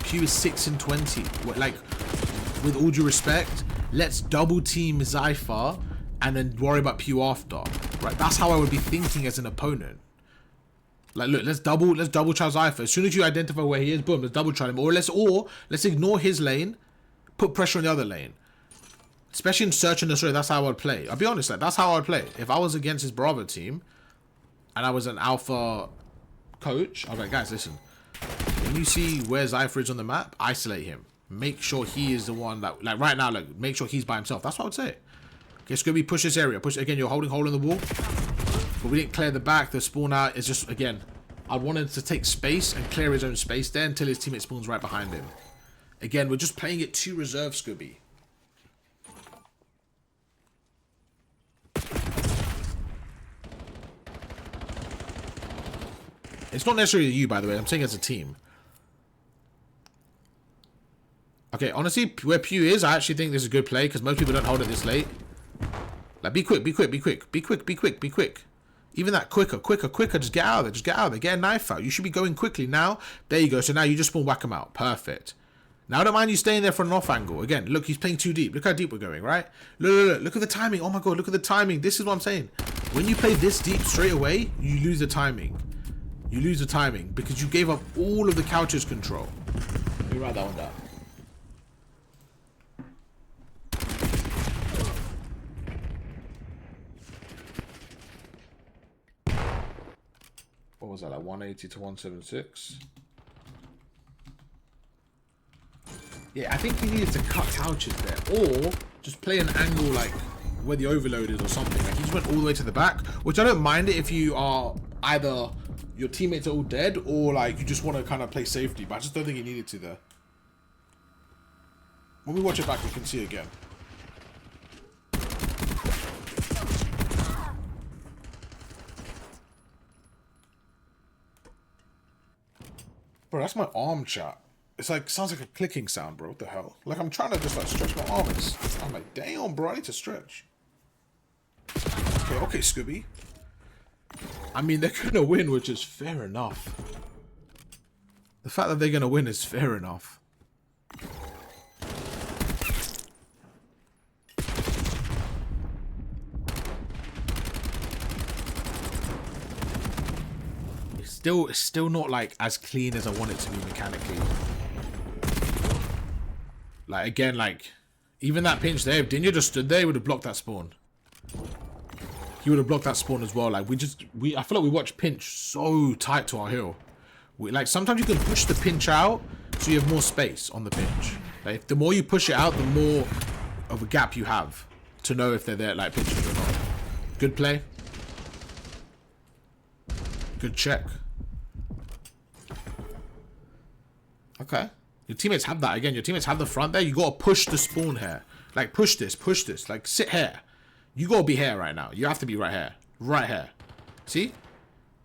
Pew is 6 and 20. Like, with all due respect, let's double team Zypher and then worry about Pew after. Right? That's how I would be thinking as an opponent. Like, look, let's double try Zypher. As soon as you identify where he is, boom, let's double try him. Or let's ignore his lane, put pressure on the other lane. Especially in search and destroy, that's how I'd play. I'll be honest, like, that's how I'd play. If I was against his Bravo team and I was an alpha coach, I'd be like, guys, listen. When you see where Zypher is on the map, isolate him. Make sure he is the one that, like, right now, like, make sure he's by himself. That's what I would say. Okay, Scooby, push this area. Push, again, you're holding hold on the wall. But we didn't clear the back. The spawn out is just, again, I wanted to take space and clear his own space there until his teammate spawns right behind him. Again, we're just playing it too reserved, Scooby. It's not necessarily you, by the way. I'm saying as a team. Okay, honestly, where Pew is, I actually think this is a good play because most people don't hold it this late. Like, be quick, be quick, be quick, be quick, be quick, be quick. Even that quicker. Just get out of there. Just get out of there. Get a knife out. You should be going quickly now. There you go. So now you just spawn whack him out. Perfect. Now I don't mind you staying there for an off angle. Again, look, he's playing too deep. Look how deep we're going, right? Look at the timing. Oh my god, look at the timing. This is what I'm saying. When you play this deep straight away, you lose the timing. You lose the timing because you gave up all of the couch's control. Let me write that one down. What was that, like 180 to 176? Yeah, I think he needed to cut couches there. Or just play an angle like where the overload is or something. Like he just went all the way to the back. Which I don't mind it if you are either your teammates are all dead or like you just want to kind of play safety. But I just don't think he needed to there. When we watch it back, we can see again. Bro, that's my arm chat. It's like, sounds like a clicking sound, bro. What the hell? Like, I'm trying to just, like, stretch my arms. I'm like, damn, bro, I need to stretch. Okay, Scooby. I mean, they're gonna win, which is fair enough. The fact that they're gonna win is fair enough. It's still not like as clean as I want it to be mechanically. Like again, like even that pinch there, if Dinya just stood there, he would have blocked that spawn. He would have blocked that spawn as well. Like I feel like we watch pinch so tight to our hill. Like sometimes you can push the pinch out so you have more space on the pinch. Like the more you push it out, the more of a gap you have to know if they're there, like pinching or not. Good play. Good check. Okay. Your teammates have that. Again, your teammates have the front there. You got to push the spawn here. Like, push this. Like, sit here. You got to be here right now. You have to be right here. Right here. See?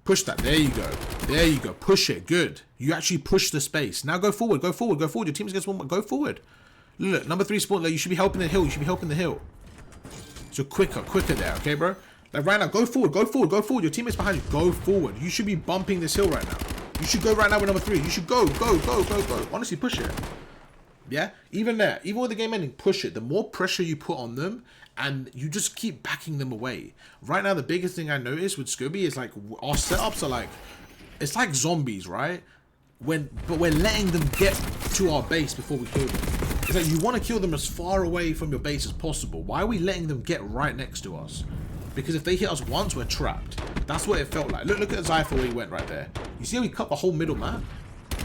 Push that. There you go. There you go. Push it. Good. You actually push the space. Now go forward. Go forward. Go forward. Your team's against one. Go forward. Look, number 3 spawn. Like, you should be helping the hill. You should be helping the hill. So quicker there. Okay, bro? Like, right now, go forward. Go forward. Go forward. Your teammate's behind you. Go forward. You should be bumping this hill right now. You should go right now with number 3. You should go. Honestly, push it. Yeah? Even there. Even with the game ending, push it. The more pressure you put on them, and you just keep backing them away. Right now, the biggest thing I noticed with Scooby is, like, our setups are, like, it's like zombies, right? But we're letting them get to our base before we kill them. It's like you want to kill them as far away from your base as possible. Why are we letting them get right next to us? Because if they hit us once, we're trapped. That's what it felt like. Look at Zypher where he went right there. You see how he cut the whole middle map?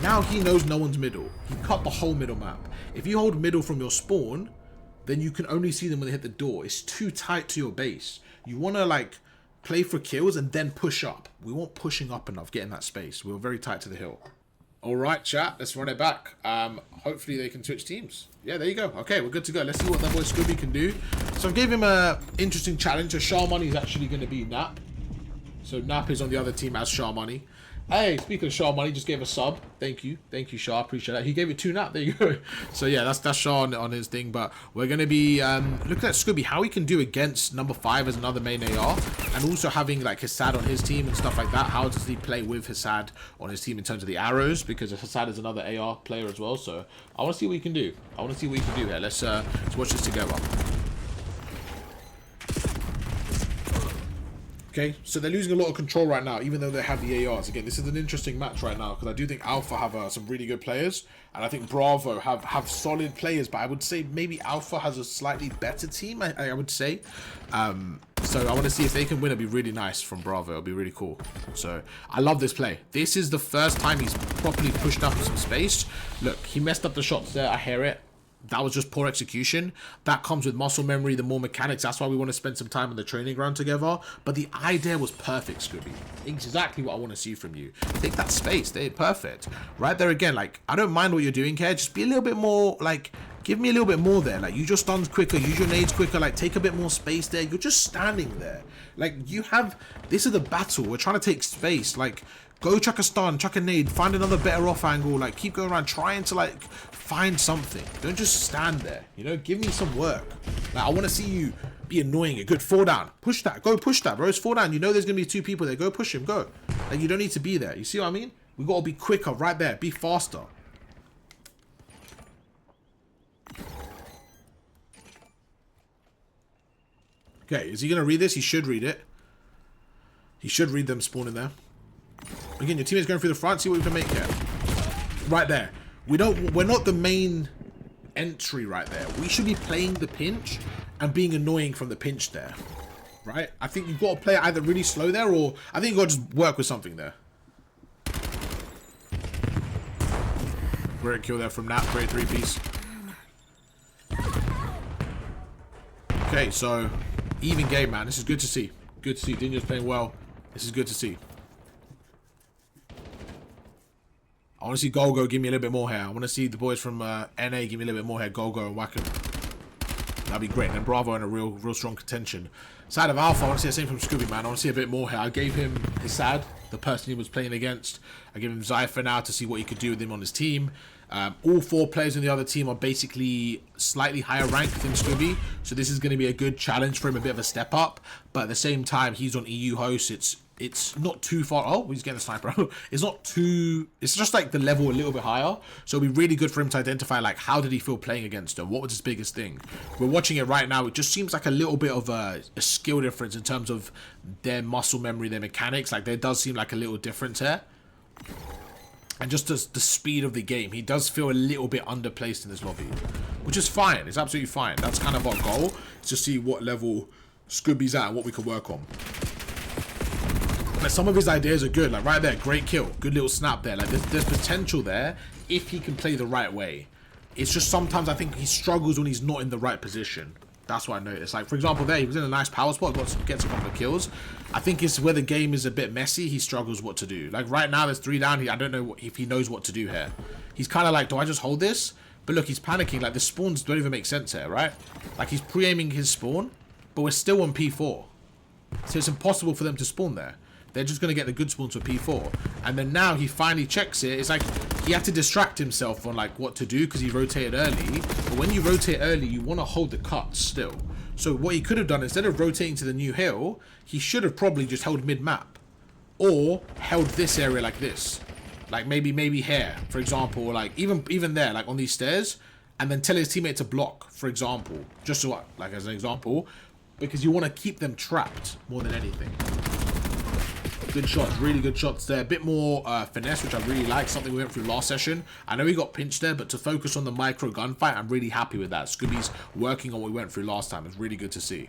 Now he knows no one's middle. He cut the whole middle map. If you hold middle from your spawn, then you can only see them when they hit the door. It's too tight to your base. You want to, like, play for kills and then push up. We weren't pushing up enough, getting that space. We were very tight to the hill. Alright, chat. Let's run it back. Hopefully they can switch teams. Yeah, there you go. Okay, we're good to go. Let's see what that boy Scooby can do. So I gave him a interesting challenge. So Shah Money is actually going to be Nap. So Nap is on the other team as Shah Money. Hey, speaking of Shaw Money, just gave a sub. Thank you, Shaw. Appreciate that. He gave it 2 now. There you go. So yeah, that's Shaw on his thing. But we're gonna be looking at Scooby, how he can do against number 5 as another main AR, and also having like Hassad on his team and stuff like that. How does he play with Hassad on his team in terms of the arrows? Because Hassad is another AR player as well. So I want to see what he can do. Here. Let's watch this together. Okay, so they're losing a lot of control right now, even though they have the ARs. Again, this is an interesting match right now, because I do think Alpha have some really good players, and I think Bravo have solid players, but I would say maybe Alpha has a slightly better team, I would say. So I want to see if they can win. It'd be really nice from Bravo. It'll be really cool. So I love this play. This is the first time he's properly pushed up some space. Look, he messed up the shots there. I hear it. That was just poor execution. That comes with muscle memory, the more mechanics. That's why we want to spend some time on the training ground together. But the idea was perfect, Scooby. Exactly what I want to see from you. Take that space. They're perfect. Right there again, like, I don't mind what you're doing here. Just be a little bit more, like, give me a little bit more there. Like, use your stuns quicker. Use your nades quicker. Like, take a bit more space there. You're just standing there. Like, you have... This is the battle. We're trying to take space. Like... Go chuck a stun, chuck a nade, find another better off angle, like keep going around trying to like find something. Don't just stand there, you know, give me some work. Like I want to see you be annoying. A good 4 down. Push that, go push that, bro. It's 4 down. You know there's going to be 2 people there. Go push him, go. Like you don't need to be there. You see what I mean? We got to be quicker right there. Be faster. Okay, is he going to read this? He should read it. He should read them spawning there. Again, your teammate's going through the front. See what we can make here. Right there. We're not the main entry right there. We should be playing the pinch and being annoying from the pinch there. Right? I think you've got to play it either really slow there, or I think you've got to just work with something there. Great kill there from Nat. Great 3-piece. Okay, so even game, man. This is good to see. Good to see. Dinger's playing well. This is good to see. I want to see Golgo give me a little bit more here. I want to see the boys from NA give me a little bit more here. Golgo and Wacom. That'd be great. And then Bravo in a real strong contention. Side of Alpha, I want to see the same from Scooby, man. I want to see a bit more here. I gave him Hassad, the person he was playing against. I gave him Zypher now to see what he could do with him on his team. All 4 players in the other team are basically slightly higher ranked than Scooby. So this is going to be a good challenge for him, a bit of a step up. But at the same time, he's on EU host. It's not too far. Oh, he's getting a sniper. It's not too... It's just like the level a little bit higher. So it'll be really good for him to identify, like, how did he feel playing against him? What was his biggest thing? We're watching it right now. It just seems like a little bit of a skill difference in terms of their muscle memory, their mechanics. Like, there does seem like a little difference here. And just the speed of the game. He does feel a little bit underplaced in this lobby. Which is fine. It's absolutely fine. That's kind of our goal. Is to see what level Scooby's at and what we can work on. Like some of his ideas are good, like right there, great kill, good little snap there. Like there's potential there if he can play the right way. It's just sometimes I think he struggles when he's not in the right position. That's what I noticed. Like for example, there he was in a nice power spot, gets a couple of kills. I think it's where the game is a bit messy. He struggles what to do. Like right now, there's 3 down. I don't know if he knows what to do here. He's kind of like, do I just hold this? But look, he's panicking. Like the spawns don't even make sense here, right? Like he's pre-aiming his spawn, but we're still on P4, so it's impossible for them to spawn there. They're just going to get the good spawns for P4. And then now he finally checks it. It's like he had to distract himself on like what to do because he rotated early. But when you rotate early, you want to hold the cut still. So what he could have done, instead of rotating to the new hill, he should have probably just held mid-map. Or held this area like this. Like maybe here, for example. Or like even there, like on these stairs. And then tell his teammate to block, for example. Just so, like as an example. Because you want to keep them trapped more than anything. Good shots, really good shots there. A bit more finesse, which I really like. Something we went through last session. I know he got pinched there, but to focus on the micro gunfight, I'm really happy with that. Scooby's working on what we went through last time. It's really good to see.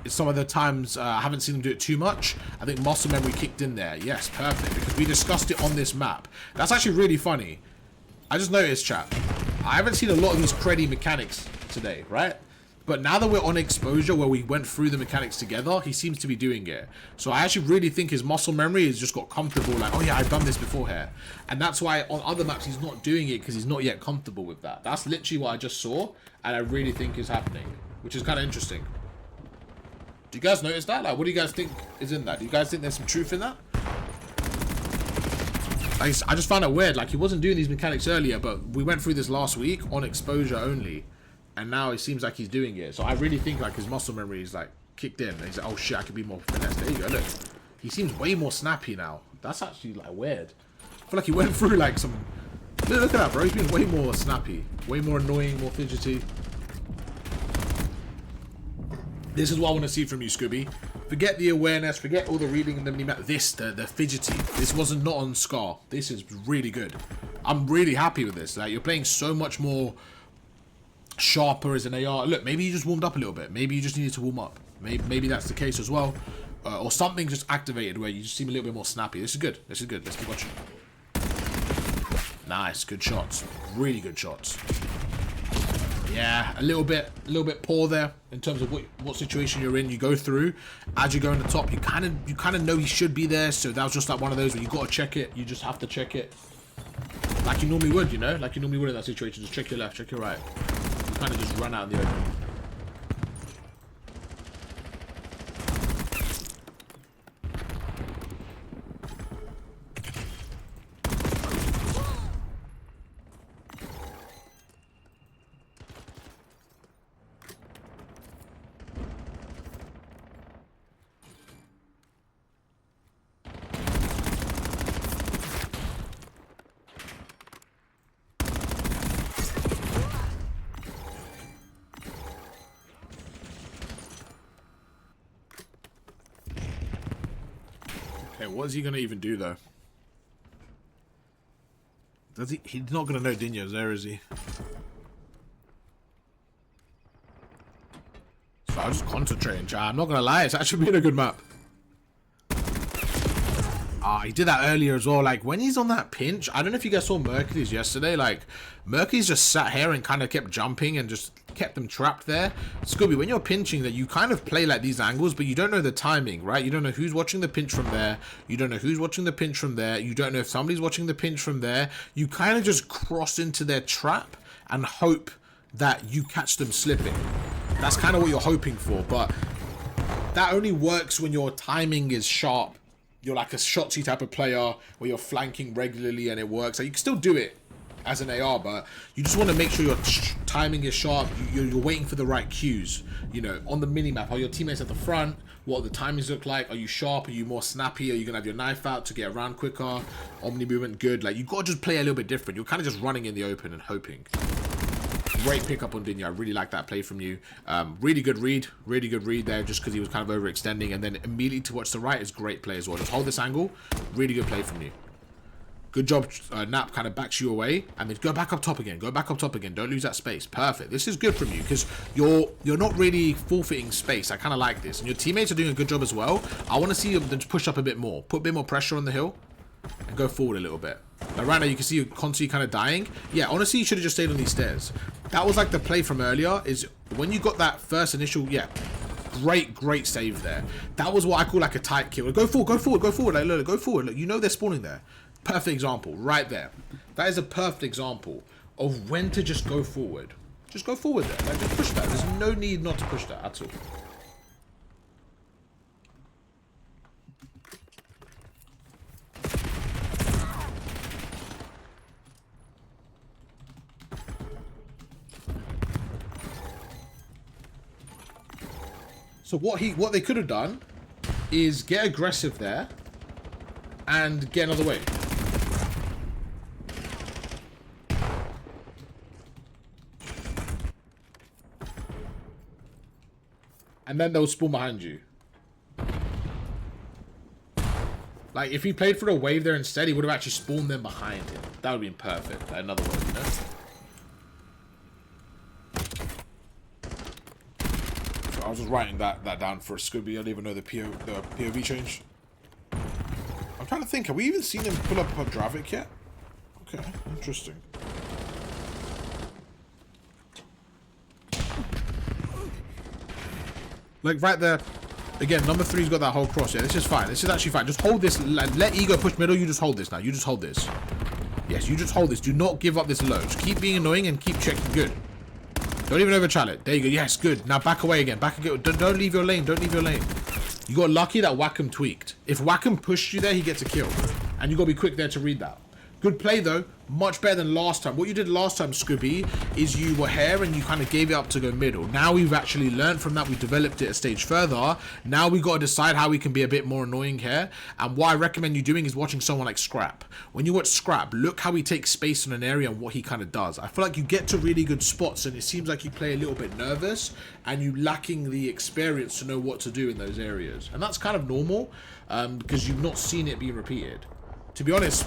It's some of the times I haven't seen him do it too much. I think muscle memory kicked in there. Yes, perfect. Because we discussed it on this map. That's actually really funny. I just noticed, chat. I haven't seen a lot of these cruddy mechanics today, right? But now that we're on exposure where we went through the mechanics together, he seems to be doing it. So I actually really think his muscle memory has just got comfortable. Like, oh yeah, I've done this before here. And that's why on other maps he's not doing it because he's not yet comfortable with that. That's literally what I just saw. And I really think is happening. Which is kind of interesting. Do you guys notice that? Like, what do you guys think is in that? Do you guys think there's some truth in that? I just found it weird. Like, he wasn't doing these mechanics earlier, but we went through this last week on exposure only, and now it seems like he's doing it. So I really think like his muscle memory is like kicked in. And he's like, oh shit, I could be more finesse. There you go. Look, he seems way more snappy now. That's actually like weird. I feel like he went through like some. Look at that, bro. He's been way more snappy, way more annoying, more fidgety. This is what I want to see from you, Scooby. Forget the awareness, forget all the reading and the mini-map. This, the fidgety. This wasn't not on Scar. This is really good. I'm really happy with this. Like, you're playing so much more sharper as an AR. Look, maybe you just warmed up a little bit. Maybe you just needed to warm up. Maybe that's the case as well. Or something just activated where you just seem a little bit more snappy. This is good. This is good. Let's keep watching. Nice. Good shots. Really good shots. Yeah, a little bit poor there in terms of what situation you're in. You go through as you go on the top. You kind of know he should be there. So that was just like one of those where you got to check it. You just have to check it like you normally would, you know, like you normally would in that situation. Just check your left, check your right. You kind of just run out in the open. Okay, what is he gonna even do though? Does he? He's not gonna know Dinyo's there, is he? So I'll just concentrate, chat. I'm not gonna lie, it's actually been a good map. He did that earlier as well. Like, when he's on that pinch, I don't know if you guys saw Mercury's yesterday. Like, Mercury's just sat here and kind of kept jumping and just kept them trapped there. Scooby, when you're pinching that, you kind of play like these angles, but you don't know the timing, right? You don't know who's watching the pinch from there. You don't know who's watching the pinch from there. You don't know if somebody's watching the pinch from there. You kind of just cross into their trap and hope that you catch them slipping. That's kind of what you're hoping for, but that only works when your timing is sharp. You're like a Shotzzy type of player where you're flanking regularly and it works. Like, you can still do it as an AR, but you just want to make sure your timing is sharp. You're waiting for the right cues. You know, on the minimap, are your teammates at the front? What the timings look like? Are you sharp? Are you more snappy? Are you going to have your knife out to get around quicker? Omni movement, good. Like, you got to just play a little bit different. You're kind of just running in the open and hoping. Great pickup on Dinyo. I really like that play from you. Really good read there, just because he was kind of overextending, and then immediately to watch the right is great play as well. Just hold this angle. Really good play from you. Good job. Nap kind of backs you away, and then go back up top again. Go back up top again. Don't lose that space. Perfect. This is good from you because you're not really forfeiting space. I kind of like this, and your teammates are doing a good job as well. I want to see them push up a bit more, put a bit more pressure on the hill, and go forward a little bit. Like right now, you can see you're constantly kind of dying. Yeah, honestly, you should have just stayed on these stairs. That was like the play from earlier, is when you got that first initial, yeah, great save there. That was what I call like a tight kill. Go forward, go forward, go forward. Like, look, go forward. Look, you know they're spawning there. Perfect example, right there. That is a perfect example of when to just go forward. Just go forward there. Like, just push that. There's no need not to push that at all. So what they could have done is get aggressive there and get another wave. And then they'll spawn behind you. Like, if he played for a wave there instead, he would have actually spawned them behind him. That would have been perfect. Another wave, you know? I was just writing that down for Scooby. I don't even know the POV change. I'm trying to think. Have we even seen him pull up a Dravik yet? Okay, interesting. Like right there. Again, number 3's got that whole cross. Yeah, this is fine. This is actually fine. Just hold this. Let Ego push middle. You just hold this now. You just hold this. Yes, you just hold this. Do not give up this low. Just keep being annoying and keep checking. Good. Don't even overchal it. There you go. Yes, good. Now back away again. Back again. Don't leave your lane. Don't leave your lane. You got lucky that Wacom tweaked. If Wacom pushed you there, he gets a kill. And you got to be quick there to read that. Good play though, much better than last time. What you did last time, Scooby, is you were here and you kind of gave it up to go middle. Now we've actually learned from that, we developed it a stage further. Now we got to decide how we can be a bit more annoying here. And what I recommend you doing is watching someone like Scrap. When you watch Scrap, look how he takes space in an area and what he kind of does. I feel like you get to really good spots and it seems like you play a little bit nervous and you lacking the experience to know what to do in those areas. And that's kind of normal because you've not seen it being repeated. To be honest,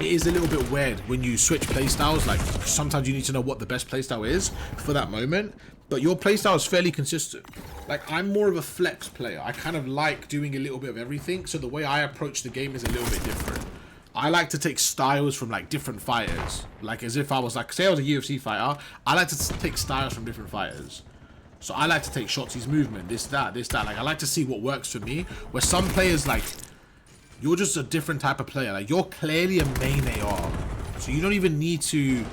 it is a little bit weird when you switch playstyles. Like, sometimes you need to know what the best playstyle is for that moment. But your playstyle is fairly consistent. Like, I'm more of a flex player. I kind of like doing a little bit of everything. So the way I approach the game is a little bit different. I like to take styles from, like, different fighters. Like, as if I was, like, say I was a UFC fighter. I like to take styles from different fighters. So I like to take Shotzi's movement, this, that. Like, I like to see what works for me. Where some players, like... You're just a different type of player. Like, you're clearly a main AR. So you don't even need to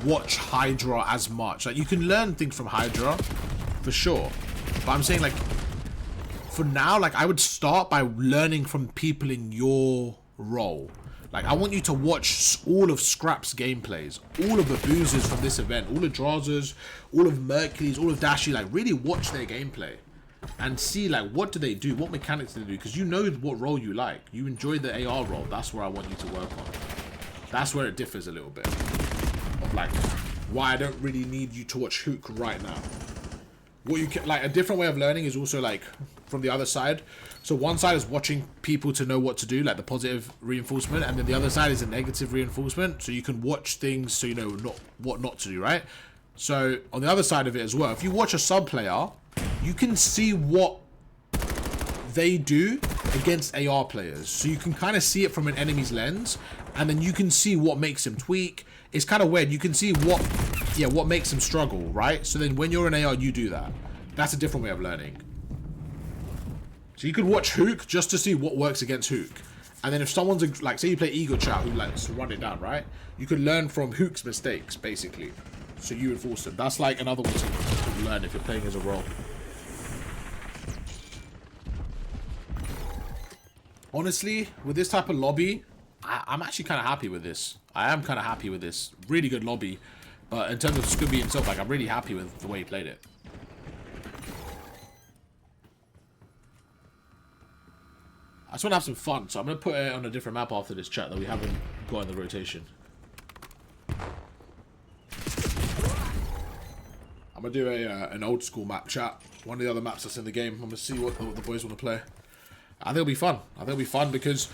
watch Hydra as much. Like, you can learn things from Hydra, for sure. But I'm saying, like, for now, like, I would start by learning from people in your role. Like, I want you to watch all of Scrap's gameplays. All of the boozers from this event. All of Drazers, all of Mercury's, all of Dashi. Like, really watch their gameplay. And see, like, what do they do? What mechanics do they do? Because you know what role you like. You enjoy the AR role. That's where I want you to work on. That's where it differs a little bit. Of, like, why I don't really need you to watch Hook right now. What you can, like, a different way of learning is also, like, from the other side. So one side is watching people to know what to do, like the positive reinforcement. And then the other side is a negative reinforcement. So you can watch things so you know what not to do, right? So on the other side of it as well, if you watch a sub player... You can see what they do against AR players. So you can kind of see it from an enemy's lens. And then you can see what makes him tweak. It's kind of weird. You can see what makes him struggle, right? So then when you're an AR, you do that. That's a different way of learning. So you could watch Hook just to see what works against Hook. And then if someone's, like, say you play Eagle Chat who likes to run it down, right? You could learn from Hook's mistakes, basically. So you enforce them. That's like another one to learn if you're playing as a role. Honestly, with this type of lobby, I'm actually kind of happy with this. I am kind of happy with this. Really good lobby. But in terms of Scooby himself, like, I'm really happy with the way he played it. I just want to have some fun, so I'm going to put it on a different map after this chat that we haven't got in the rotation. I'm going to do an old school map chat. One of the other maps that's in the game. I'm going to see what the boys want to play. I think it'll be fun. I think it'll be fun because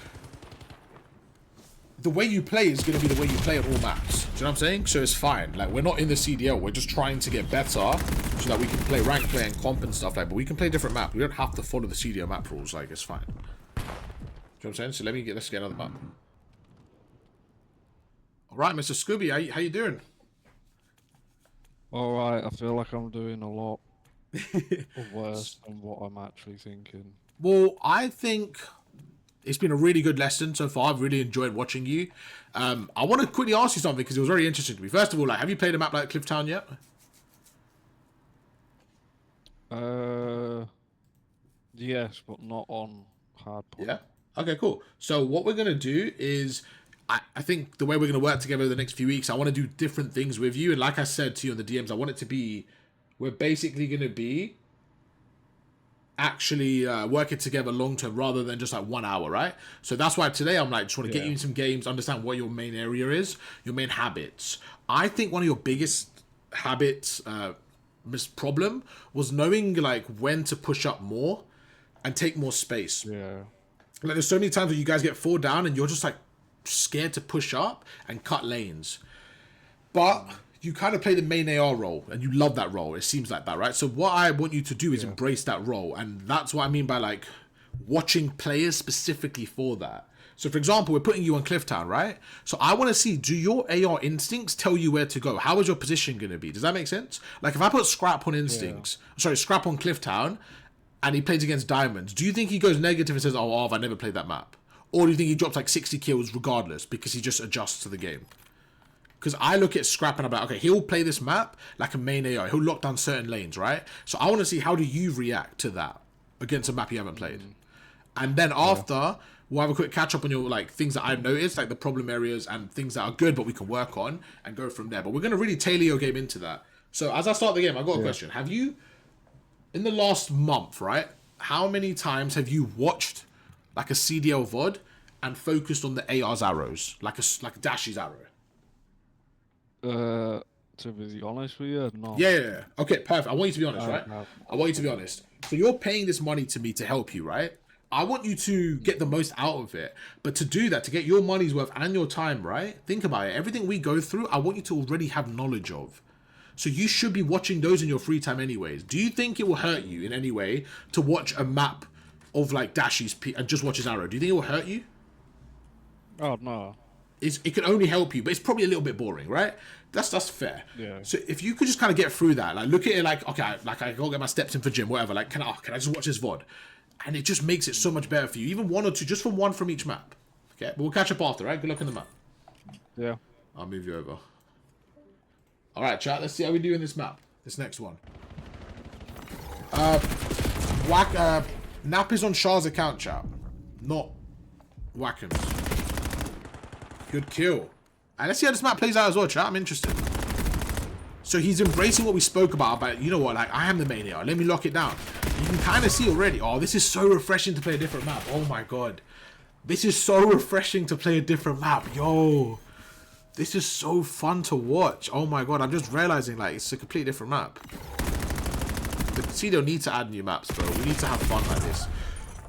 the way you play is going to be the way you play at all maps. Do you know what I'm saying? So it's fine. Like, we're not in the CDL. We're just trying to get better so that we can play rank play and comp and stuff like. But we can play different maps. We don't have to follow the CDL map rules. Like, it's fine. Do you know what I'm saying? So let's get another map. All right, Mr. Scooby, how you doing? All right, I feel like I'm doing a lot worse than what I'm actually thinking. Well, I think it's been a really good lesson so far. I've really enjoyed watching you. I want to quickly ask you something because it was very interesting to me. First of all, like, have you played a map like Clifftown yet? Yes, but not on hardpoint. Yeah. Okay, cool. So what we're gonna do is, I think the way we're gonna work together the next few weeks, I want to do different things with you. And like I said to you in the DMs, I want it to be, we're basically gonna be actually working together long term rather than just like 1 hour, right? So that's why today I'm like, just want to get you in some games, understand what your main area is, your main habits. I think one of your biggest habits problem was knowing like when to push up more and take more space. Yeah. Like, there's so many times where you guys get 4 down and you're just like scared to push up and cut lanes. But you kind of play the main AR role and you love that role. It seems like that, right? So what I want you to do is embrace that role. And that's what I mean by like watching players specifically for that. So for example, we're putting you on Clifftown, right? So I want to see, do your AR instincts tell you where to go? How is your position going to be? Does that make sense? Like if I put Scrap on instincts, Scrap on Clifftown, and he plays against Diamonds, do you think he goes negative and says, oh, Arv, I never played that map? Or do you think he drops like 60 kills regardless because he just adjusts to the game? Because I look at Scrap and I'm like, okay, he'll play this map like a main AR. He'll lock down certain lanes, right? So I want to see how do you react to that against a map you haven't played. And then after, We'll have a quick catch up on your like things that I've noticed, like the problem areas and things that are good but we can work on and go from there. But we're gonna really tailor your game into that. So as I start the game, I've got a question. Have you, in the last month, right? How many times have you watched like a CDL VOD and focused on the AR's arrows, like a Dashy's arrow? To be honest with you, no. Yeah. Okay, perfect. I want you to be honest, right? No. I want you to be honest. So you're paying this money to me to help you, right? I want you to get the most out of it. But to do that, to get your money's worth and your time, right? Think about it. Everything we go through, I want you to already have knowledge of. So you should be watching those in your free time anyways. Do you think it will hurt you in any way to watch a map of like Dashy's and just watch his arrow? Do you think it will hurt you? Oh, no. It can only help you, but it's probably a little bit boring, right? That's fair. Yeah. So if you could just kind of get through that, like look at it like, okay, like I go get my steps in for gym, whatever. Like, can I just watch this VOD? And it just makes it so much better for you. Even one or two, just from one from each map. Okay, but we'll catch up after, right? Good luck in the map. Yeah. I'll move you over. All right, chat. Let's see how we do in this map. This next one. Nap is on Shah's account, chat, not Wackham's. Good kill. And let's see how this map plays out as well, chat. I'm interested. So he's embracing what we spoke about, you know what, like, I am the main AR. Let me lock it down. You can kind of see already. Oh, this is so refreshing to play a different map. Oh my god. This is so refreshing to play a different map. Yo. This is so fun to watch. Oh my god, I'm just realizing, like, it's a completely different map. But see, they'll need to add new maps, bro. We need to have fun like this.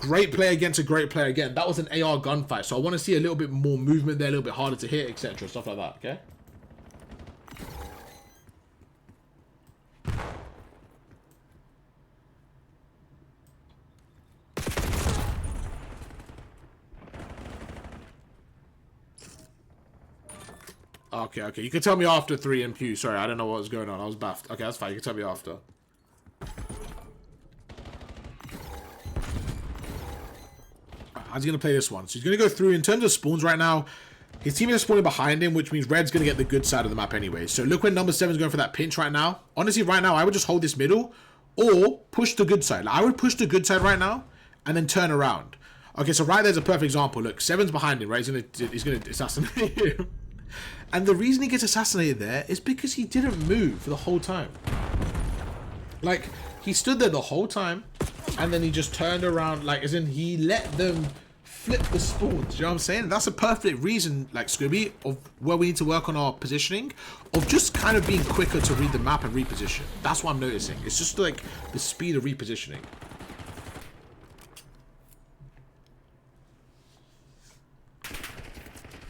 Great player against a great player again. That was an AR gunfight, so I want to see a little bit more movement there, a little bit harder to hit, etc. Stuff like that, okay? Okay. You can tell me after 3 MQ. Sorry, I don't know what was going on. I was baffed. Okay, that's fine. You can tell me after. How's he going to play this one? So he's going to go through. In terms of spawns right now, his team is spawning behind him, which means Red's going to get the good side of the map anyway. So look when number 7 is going for that pinch right now. Honestly, right now, I would just hold this middle or push the good side. Like, I would push the good side right now and then turn around. Okay, so right there's a perfect example. Look, 7's behind him, right? He's going to assassinate him. And the reason he gets assassinated there is because he didn't move for the whole time. Like, he stood there the whole time, and then he just turned around, like, as in he let them flip the spawns. You know what I'm saying? That's a perfect reason, like, Scooby, of where we need to work on our positioning, of just kind of being quicker to read the map and reposition. That's what I'm noticing. It's just, like, the speed of repositioning.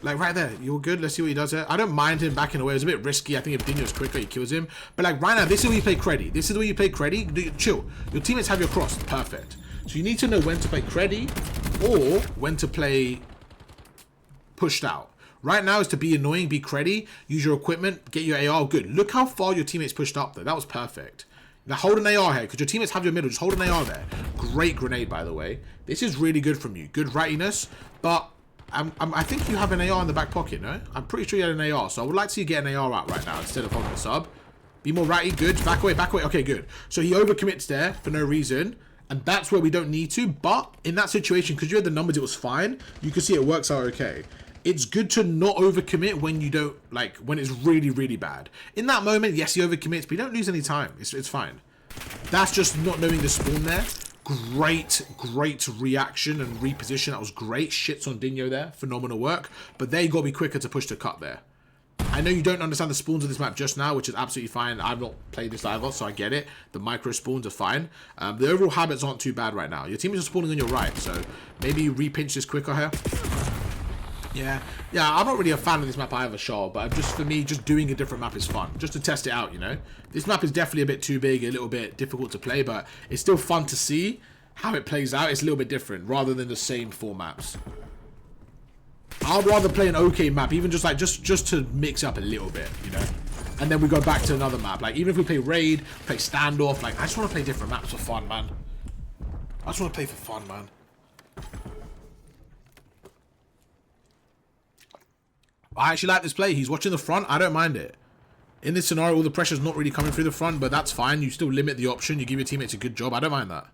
Like, right there, you're good. Let's see what he does here. I don't mind him backing away. It's a bit risky. I think if Dino's quicker, he kills him. But, like, right now, this is where you play Creddy. This is where you play Creddy. Chill. Your teammates have your cross. Perfect. So you need to know when to play Creddy or when to play pushed out. Right now is to be annoying, be Creddy, use your equipment, get your AR. Good. Look how far your teammates pushed up, though. That was perfect. Now, hold an AR here, because your teammates have your middle. Just hold an AR there. Great grenade, by the way. This is really good from you. Good rightiness, but I think you have an AR in the back pocket, no? I'm pretty sure you had an AR, so I would like to see you get an AR out right now instead of holding the sub. Be more righty, good. Back away, back away. Okay, good. So he overcommits there for no reason, and that's where we don't need to, but in that situation, because you had the numbers, it was fine. You can see it works out okay. It's good to not overcommit when you don't, like, when it's really, really bad. In that moment, yes, he overcommits, but you don't lose any time. It's fine. That's just not knowing the spawn there. Great reaction and reposition. That was great. Shits on Dino there. Phenomenal work. But there you got to be quicker to push the cut there. I know you don't understand the spawns of this map just now, which is absolutely fine. I've not played this either, so I get it. The micro spawns are fine. The overall habits aren't too bad right now. Your team is spawning on your right, so maybe you repinch this quicker here. Yeah, I'm not really a fan of this map either, Shaw, but just for me, just doing a different map is fun. Just to test it out, you know? This map is definitely a bit too big, a little bit difficult to play, but it's still fun to see how it plays out. It's a little bit different, rather than the same 4 maps. I'd rather play an okay map, even just like, just to mix up a little bit, you know? And then we go back to another map. Like, even if we play Raid, play Standoff, like, I just want to play different maps for fun, man. I just want to play for fun, man. I actually like this play. He's watching the front. I don't mind it. In this scenario, all the pressure's not really coming through the front, but that's fine. You still limit the option. You give your teammates a good job. I don't mind that.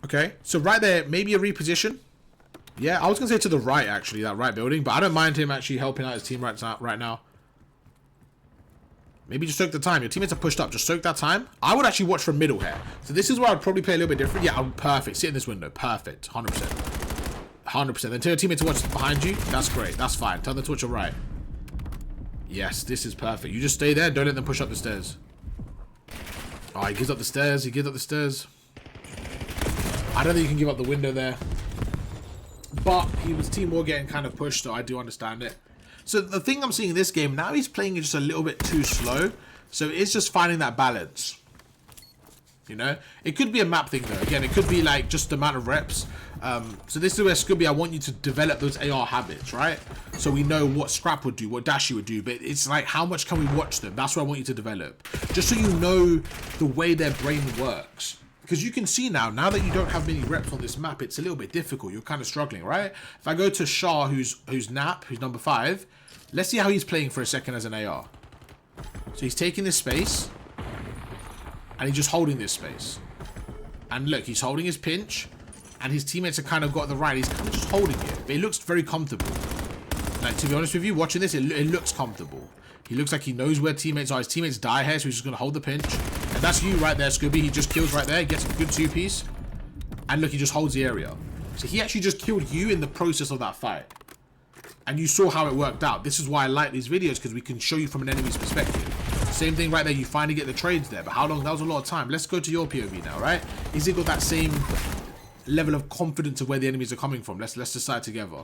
Okay, so right there, maybe a reposition. Yeah, I was going to say to the right, actually, that right building. But I don't mind him actually helping out his team right now. Maybe just soak the time. Your teammates are pushed up. Just soak that time. I would actually watch from middle here. So this is where I'd probably play a little bit different. Yeah, I'm perfect. Sit in this window. Perfect. 100%. 100%. Then tell your teammate to watch behind you. That's great. That's fine. Tell them to watch your right. Yes, this is perfect. You just stay there. Don't let them push up the stairs. Oh, he gives up the stairs. He gives up the stairs. I don't think you can give up the window there. But he was team war getting kind of pushed, so I do understand it. So the thing I'm seeing in this game, now he's playing it just a little bit too slow. So it's just finding that balance. You know? It could be a map thing though. Again, it could be like just the amount of reps. So this is where Scooby, I want you to develop those AR habits, right? So we know what Scrap would do, what Dashy would do. But it's like, how much can we watch them? That's what I want you to develop. Just so you know the way their brain works. Because you can see now that you don't have many reps on this map, it's a little bit difficult. You're kind of struggling, right? If I go to Shah, who's Nap, who's number 5, let's see how he's playing for a second as an AR. So he's taking this space, and he's just holding this space. And look, he's holding his pinch, and his teammates have kind of got the right. He's kind of just holding it, but it looks very comfortable. Like, to be honest with you, watching this, it looks comfortable. He looks like he knows where teammates are. His teammates die here, so he's just going to hold the pinch. And that's you right there, Scooby. He just kills right there. Gets a good 2-piece. And look, he just holds the area. So he actually just killed you in the process of that fight. And you saw how it worked out. This is why I like these videos, because we can show you from an enemy's perspective. Same thing right there. You finally get the trades there. But how long? That was a lot of time. Let's go to your POV now, right? Is it got that same level of confidence of where the enemies are coming from? Let's decide together.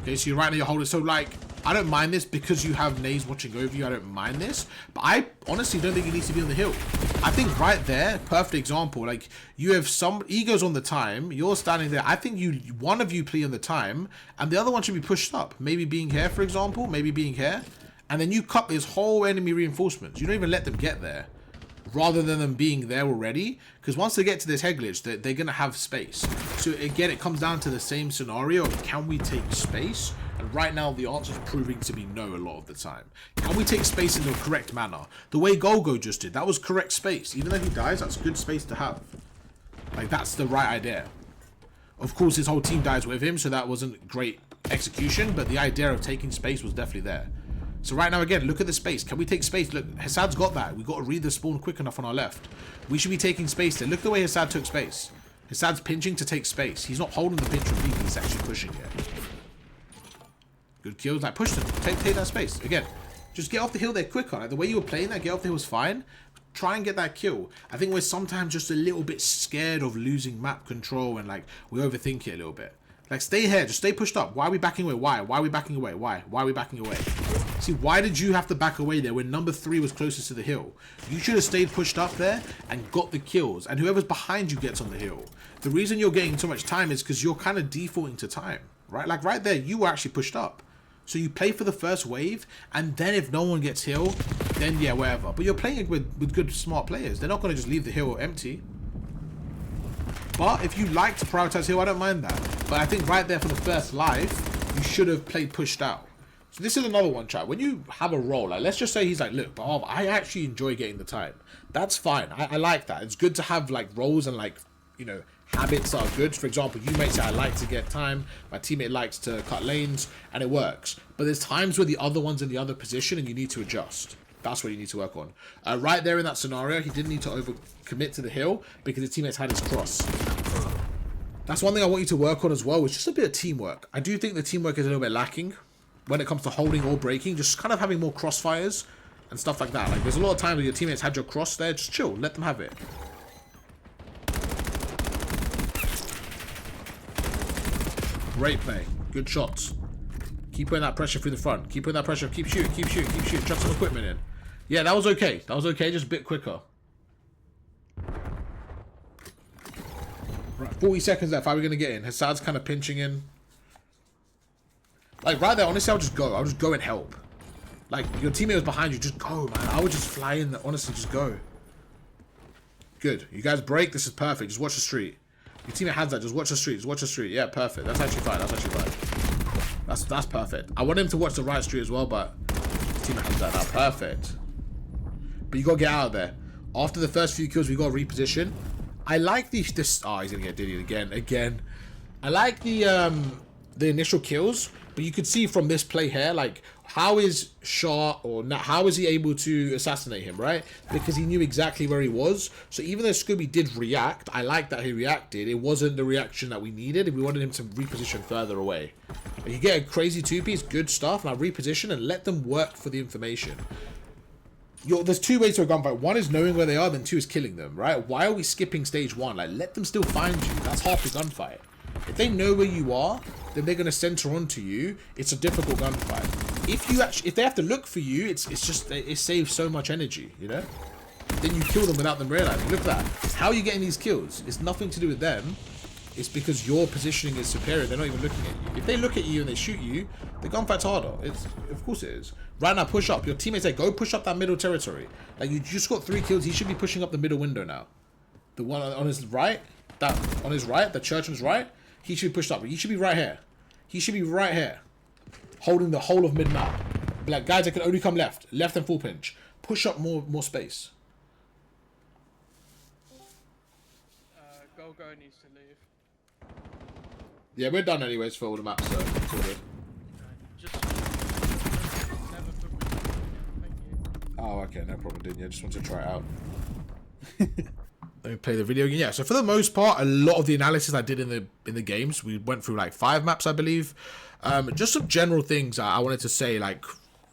Okay, so you're right now, you're holding. So, like, I don't mind this because you have Nays watching over you. I don't mind this. But I honestly don't think you need to be on the hill. I think right there, perfect example. Like, you have some egos on the time. You're standing there. I think one of you play on the time. And the other one should be pushed up. Maybe being here, for example. Maybe being here. And then you cut this whole enemy reinforcements. You don't even let them get there. Rather than them being there already. Because once they get to this head glitch, they're going to have space. So again, it comes down to the same scenario of, can we take space? And right now, the answer is proving to be no a lot of the time. Can we take space in the correct manner? The way Golgo just did, that was correct space. Even though he dies, that's good space to have. Like, that's the right idea. Of course, his whole team dies with him, so that wasn't great execution. But the idea of taking space was definitely there. So right now, again, look at the space. Can we take space? Look, Hassad's got that. We've got to read the spawn quick enough on our left. We should be taking space there. Look at the way Hassad took space. Hassad's pinching to take space. He's not holding the pinch from leaving. He's actually pushing it. Good kills. Like, push them. Take that space. Again, just get off the hill there quicker. Like, the way you were playing that, get off the hill was fine. Try and get that kill. I think we're sometimes just a little bit scared of losing map control and, like, we overthink it a little bit. Like, stay here. Just stay pushed up. Why are we backing away? Why? Why are we backing away? Why? Why are we backing away? See, why did you have to back away there when number 3 was closest to the hill? You should have stayed pushed up there and got the kills. And whoever's behind you gets on the hill. The reason you're getting so much time is because you're kind of defaulting to time. Right? Like, right there, you were actually pushed up. So you play for the first wave. And then if no one gets hill, then yeah, whatever. But you're playing with good, smart players. They're not going to just leave the hill empty. But if you like to prioritize hill, I don't mind that. But I think right there for the first life, you should have played pushed out. So this is another one, chat. When you have a role, like, let's just say he's like, look, but I actually enjoy getting the time. That's fine. I like that. It's good to have, like, roles and, like, you know, habits that are good. For example, you may say, I like to get time. My teammate likes to cut lanes, and it works. But there's times where the other one's in the other position, and you need to adjust. That's what you need to work on. Right there in that scenario, he didn't need to overcommit to the hill because his teammates had his cross. That's one thing I want you to work on as well. It's just a bit of teamwork. I do think the teamwork is a little bit lacking when it comes to holding or breaking. Just kind of having more crossfires and stuff like that. Like, there's a lot of times where your teammates had your cross there. Just chill. Let them have it. Great play. Good shots. Keep putting that pressure through the front. Keep putting that pressure. Keep shooting. Keep shooting. Keep shooting. Chuck some equipment in. Yeah, that was okay. That was okay. Just a bit quicker. Right, 40 seconds left. How are we going to get in? Hassad's kind of pinching in. Like, right there, honestly, I'll just go. I'll just go and help. Like, your teammate was behind you. Just go, man. I would just fly in there. Honestly, just go. Good. You guys break. This is perfect. Just watch the street. Your teammate has that. Just watch the street. Just watch the street. Yeah, perfect. That's actually fine. That's actually fine. That's perfect. I want him to watch the right street as well, but his teammate has that. Now, perfect. But you got to get out of there. After the first few kills, we got to reposition. I like this. Oh, he's gonna get diddied again. I like the initial kills, but you could see from this play here, like, how is Shah or not, how is he able to assassinate him, right? Because he knew exactly where he was. So even though Scooby did react, I like that he reacted. It wasn't the reaction that we needed. We wanted him to reposition further away. But you get a crazy two-piece, good stuff, and I reposition and let them work for the information. There's two ways to a gunfight. One is knowing where they are, then two is killing them, right? Why are we skipping stage one? Like, let them still find you. That's half the gunfight. If they know where you are, then they're gonna center onto you. It's a difficult gunfight. If they have to look for you, it saves so much energy, you know. Then you kill them without them realizing. Look at that. How are you getting these kills? It's nothing to do with them. It's because your positioning is superior. They're not even looking at you. If they look at you and they shoot you, the gunfight's harder. Of course it is. Right now, push up. Your teammates say, go push up that middle territory. Like, you just got 3 kills. He should be pushing up the middle window now. The one on his right, the church on his right, he should be pushed up. He should be right here. He should be right here, holding the whole of mid-map. Like, guys that can only come left and full pinch. Push up more space. Go needs to leave. Yeah, we're done anyways for all the maps, so it's all good. Just never put me down. Thank you. Oh, okay, no problem, didn't you? I just want to try it out. Let me play the video again. Yeah, so for the most part, a lot of the analysis I did in the games, we went through like 5 maps, I believe. Just some general things I wanted to say, like,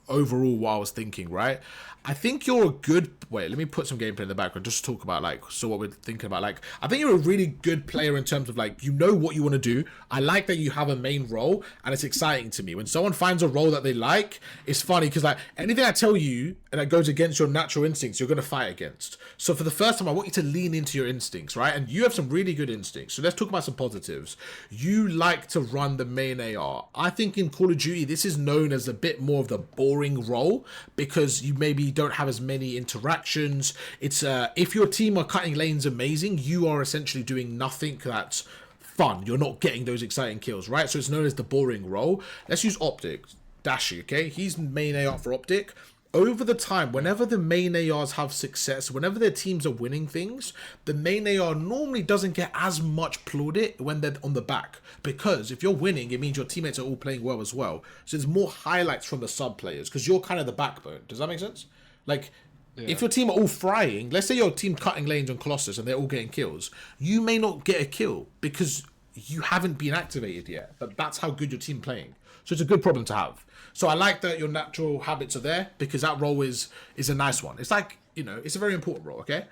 overall what I was thinking, right? I think you're a good... Wait, let me put some gameplay in the background just to talk about, like, so what we're thinking about. Like, I think you're a really good player in terms of, like, you know what you want to do. I like that you have a main role, and it's exciting to me. When someone finds a role that they like, it's funny, because, like, anything I tell you and that goes against your natural instincts, you're going to fight against. So for the first time, I want you to lean into your instincts, right? And you have some really good instincts. So let's talk about some positives. You like to run the main AR. I think in Call of Duty, this is known as a bit more of the boring role, because you maybe don't have as many interactions. It's if your team are cutting lanes amazing, you are essentially doing nothing that's fun. You're not getting those exciting kills, right? So it's known as the boring role. Let's use Optic. Dashi, okay? He's main AR for Optic. Over the time, whenever the main ARs have success, whenever their teams are winning things, the main AR normally doesn't get as much plaudit when they're on the back. Because if you're winning, it means your teammates are all playing well as well. So there's more highlights from the sub players, because you're kind of the backbone. Does that make sense? Like, yeah. If your team are all frying, let's say your team cutting lanes on Colossus and they're all getting kills, you may not get a kill because you haven't been activated yet. But that's how good your team playing. So it's a good problem to have. So I like that your natural habits are there, because that role is a nice one. It's like, you know, it's a very important role, okay?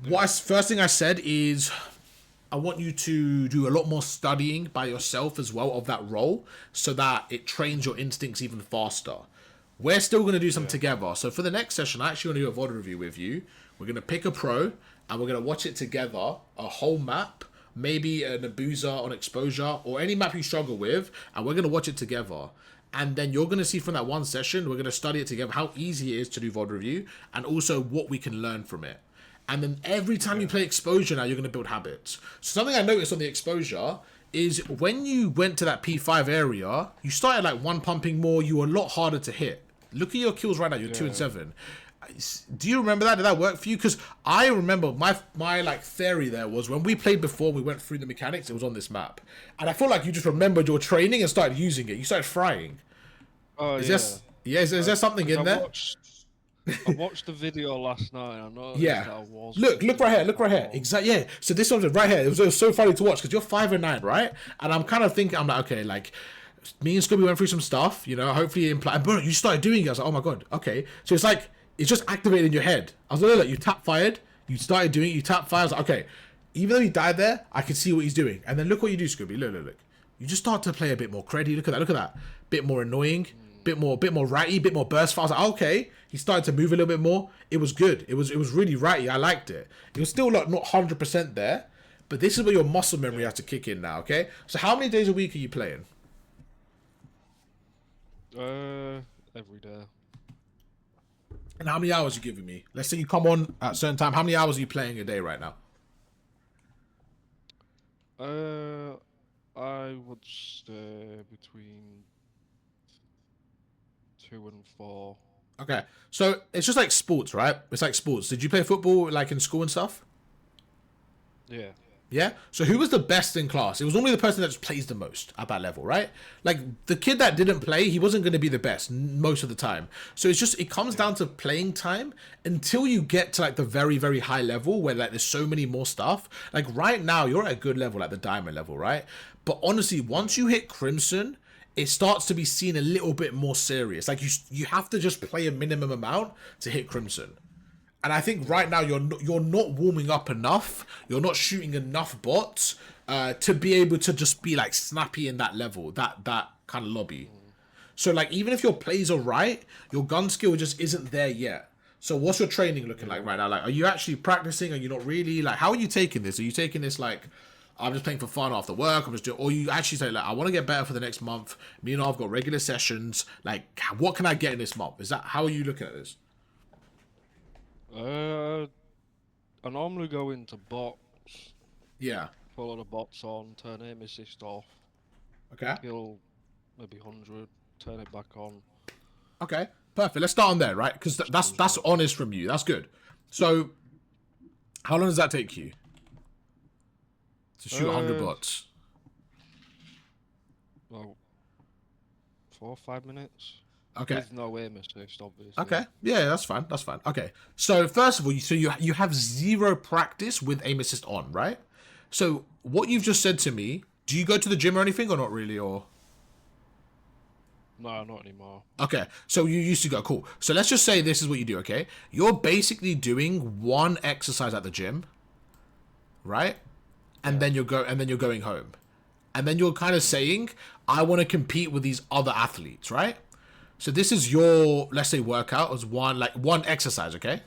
First thing I said is I want you to do a lot more studying by yourself as well of that role, so that it trains your instincts even faster. We're still going to do some together. So for the next session, I actually want to do a VOD review with you. We're going to pick a pro, and we're going to watch it together, a whole map, maybe an Abuser on exposure, or any map you struggle with, and we're going to watch it together. And then you're going to see from that one session, we're going to study it together, how easy it is to do VOD review, and also what we can learn from it. And then every time you play exposure now, you're going to build habits. So something I noticed on the exposure is when you went to that P5 area, you started like one pumping more, you were a lot harder to hit. Look at your kills right now, you're 2 and 7. Do you remember that? Did that work for you? Because I remember my like theory there was when we played before, we went through the mechanics, it was on this map. And I feel like you just remembered your training and started using it. You started frying. Oh, is there something in there? I watched the video last night and I noticed that I was... Look right here. Exactly, yeah. So this one's right here. It was so funny to watch because you're 5 and 9, right? And I'm kind of thinking, I'm like, okay, like, me and Scooby went through some stuff, you know, hopefully but you started doing it. I was like, oh my God, okay. So it's like, it's just activated in your head. I was like, you tap fired, you started doing it, you tap fired. I was like, okay, even though he died there, I can see what he's doing. And then look what you do, Scooby. Look. You just start to play a bit more cruddy. Look at that. Bit more annoying, bit more ratty, bit more burst. I was like, okay, he started to move a little bit more. It was good. It was really ratty. I liked it. It was still like not 100% there, but this is where your muscle memory has to kick in now, okay? So how many days a week are you playing? Every day. And how many hours are you giving me? Let's say you come on at a certain time. How many hours are you playing a day right now? I would stay between 2 and 4. Okay, so it's just like sports, right? It's like sports. Did you play football like in school and stuff? Yeah. Yeah? So who was the best in class? It was normally the person that just plays the most at that level, right? Like, the kid that didn't play, he wasn't going to be the best most of the time. So it's just, it comes down to playing time until you get to, like, the very, very high level where, like, there's so many more stuff. Like, right now, you're at a good level, like the diamond level, right? But honestly, once you hit Crimson, it starts to be seen a little bit more serious. Like, you have to just play a minimum amount to hit Crimson. And I think right now you're not warming up enough. You're not shooting enough bots to be able to just be like snappy in that level, that kind of lobby. So like even if your plays are right, your gun skill just isn't there yet. So what's your training looking like right now? Like, are you actually practicing? Are you not really? Like, how are you taking this? Are you taking this like, I'm just playing for fun after work? I'm just doing, or you actually say like, I want to get better for the next month. Me and I've got regular sessions. Like, what can I get in this month? Is that how are you looking at this? I normally go into bots, Yeah. put a lot of bots on, turn aim assist off, Okay. kill maybe 100, turn it back on. Okay. Perfect. Let's start on there, right? Because that's honest from you. That's good. So, how long does that take you to shoot 100 bots? Well, 4 or 5 minutes. Okay. With no aim assist, obviously. Okay. Yeah, that's fine. That's fine. Okay. So first of all, you have zero practice with aim assist on, right? So what you've just said to me, do you go to the gym or anything or not really, or? No, not anymore. Okay. So you used to go. Cool. So let's just say this is what you do. Okay. You're basically doing one exercise at the gym, right? And then you're going home, and then you're kind of saying, I want to compete with these other athletes, right? So this is your, let's say, workout as one exercise, okay?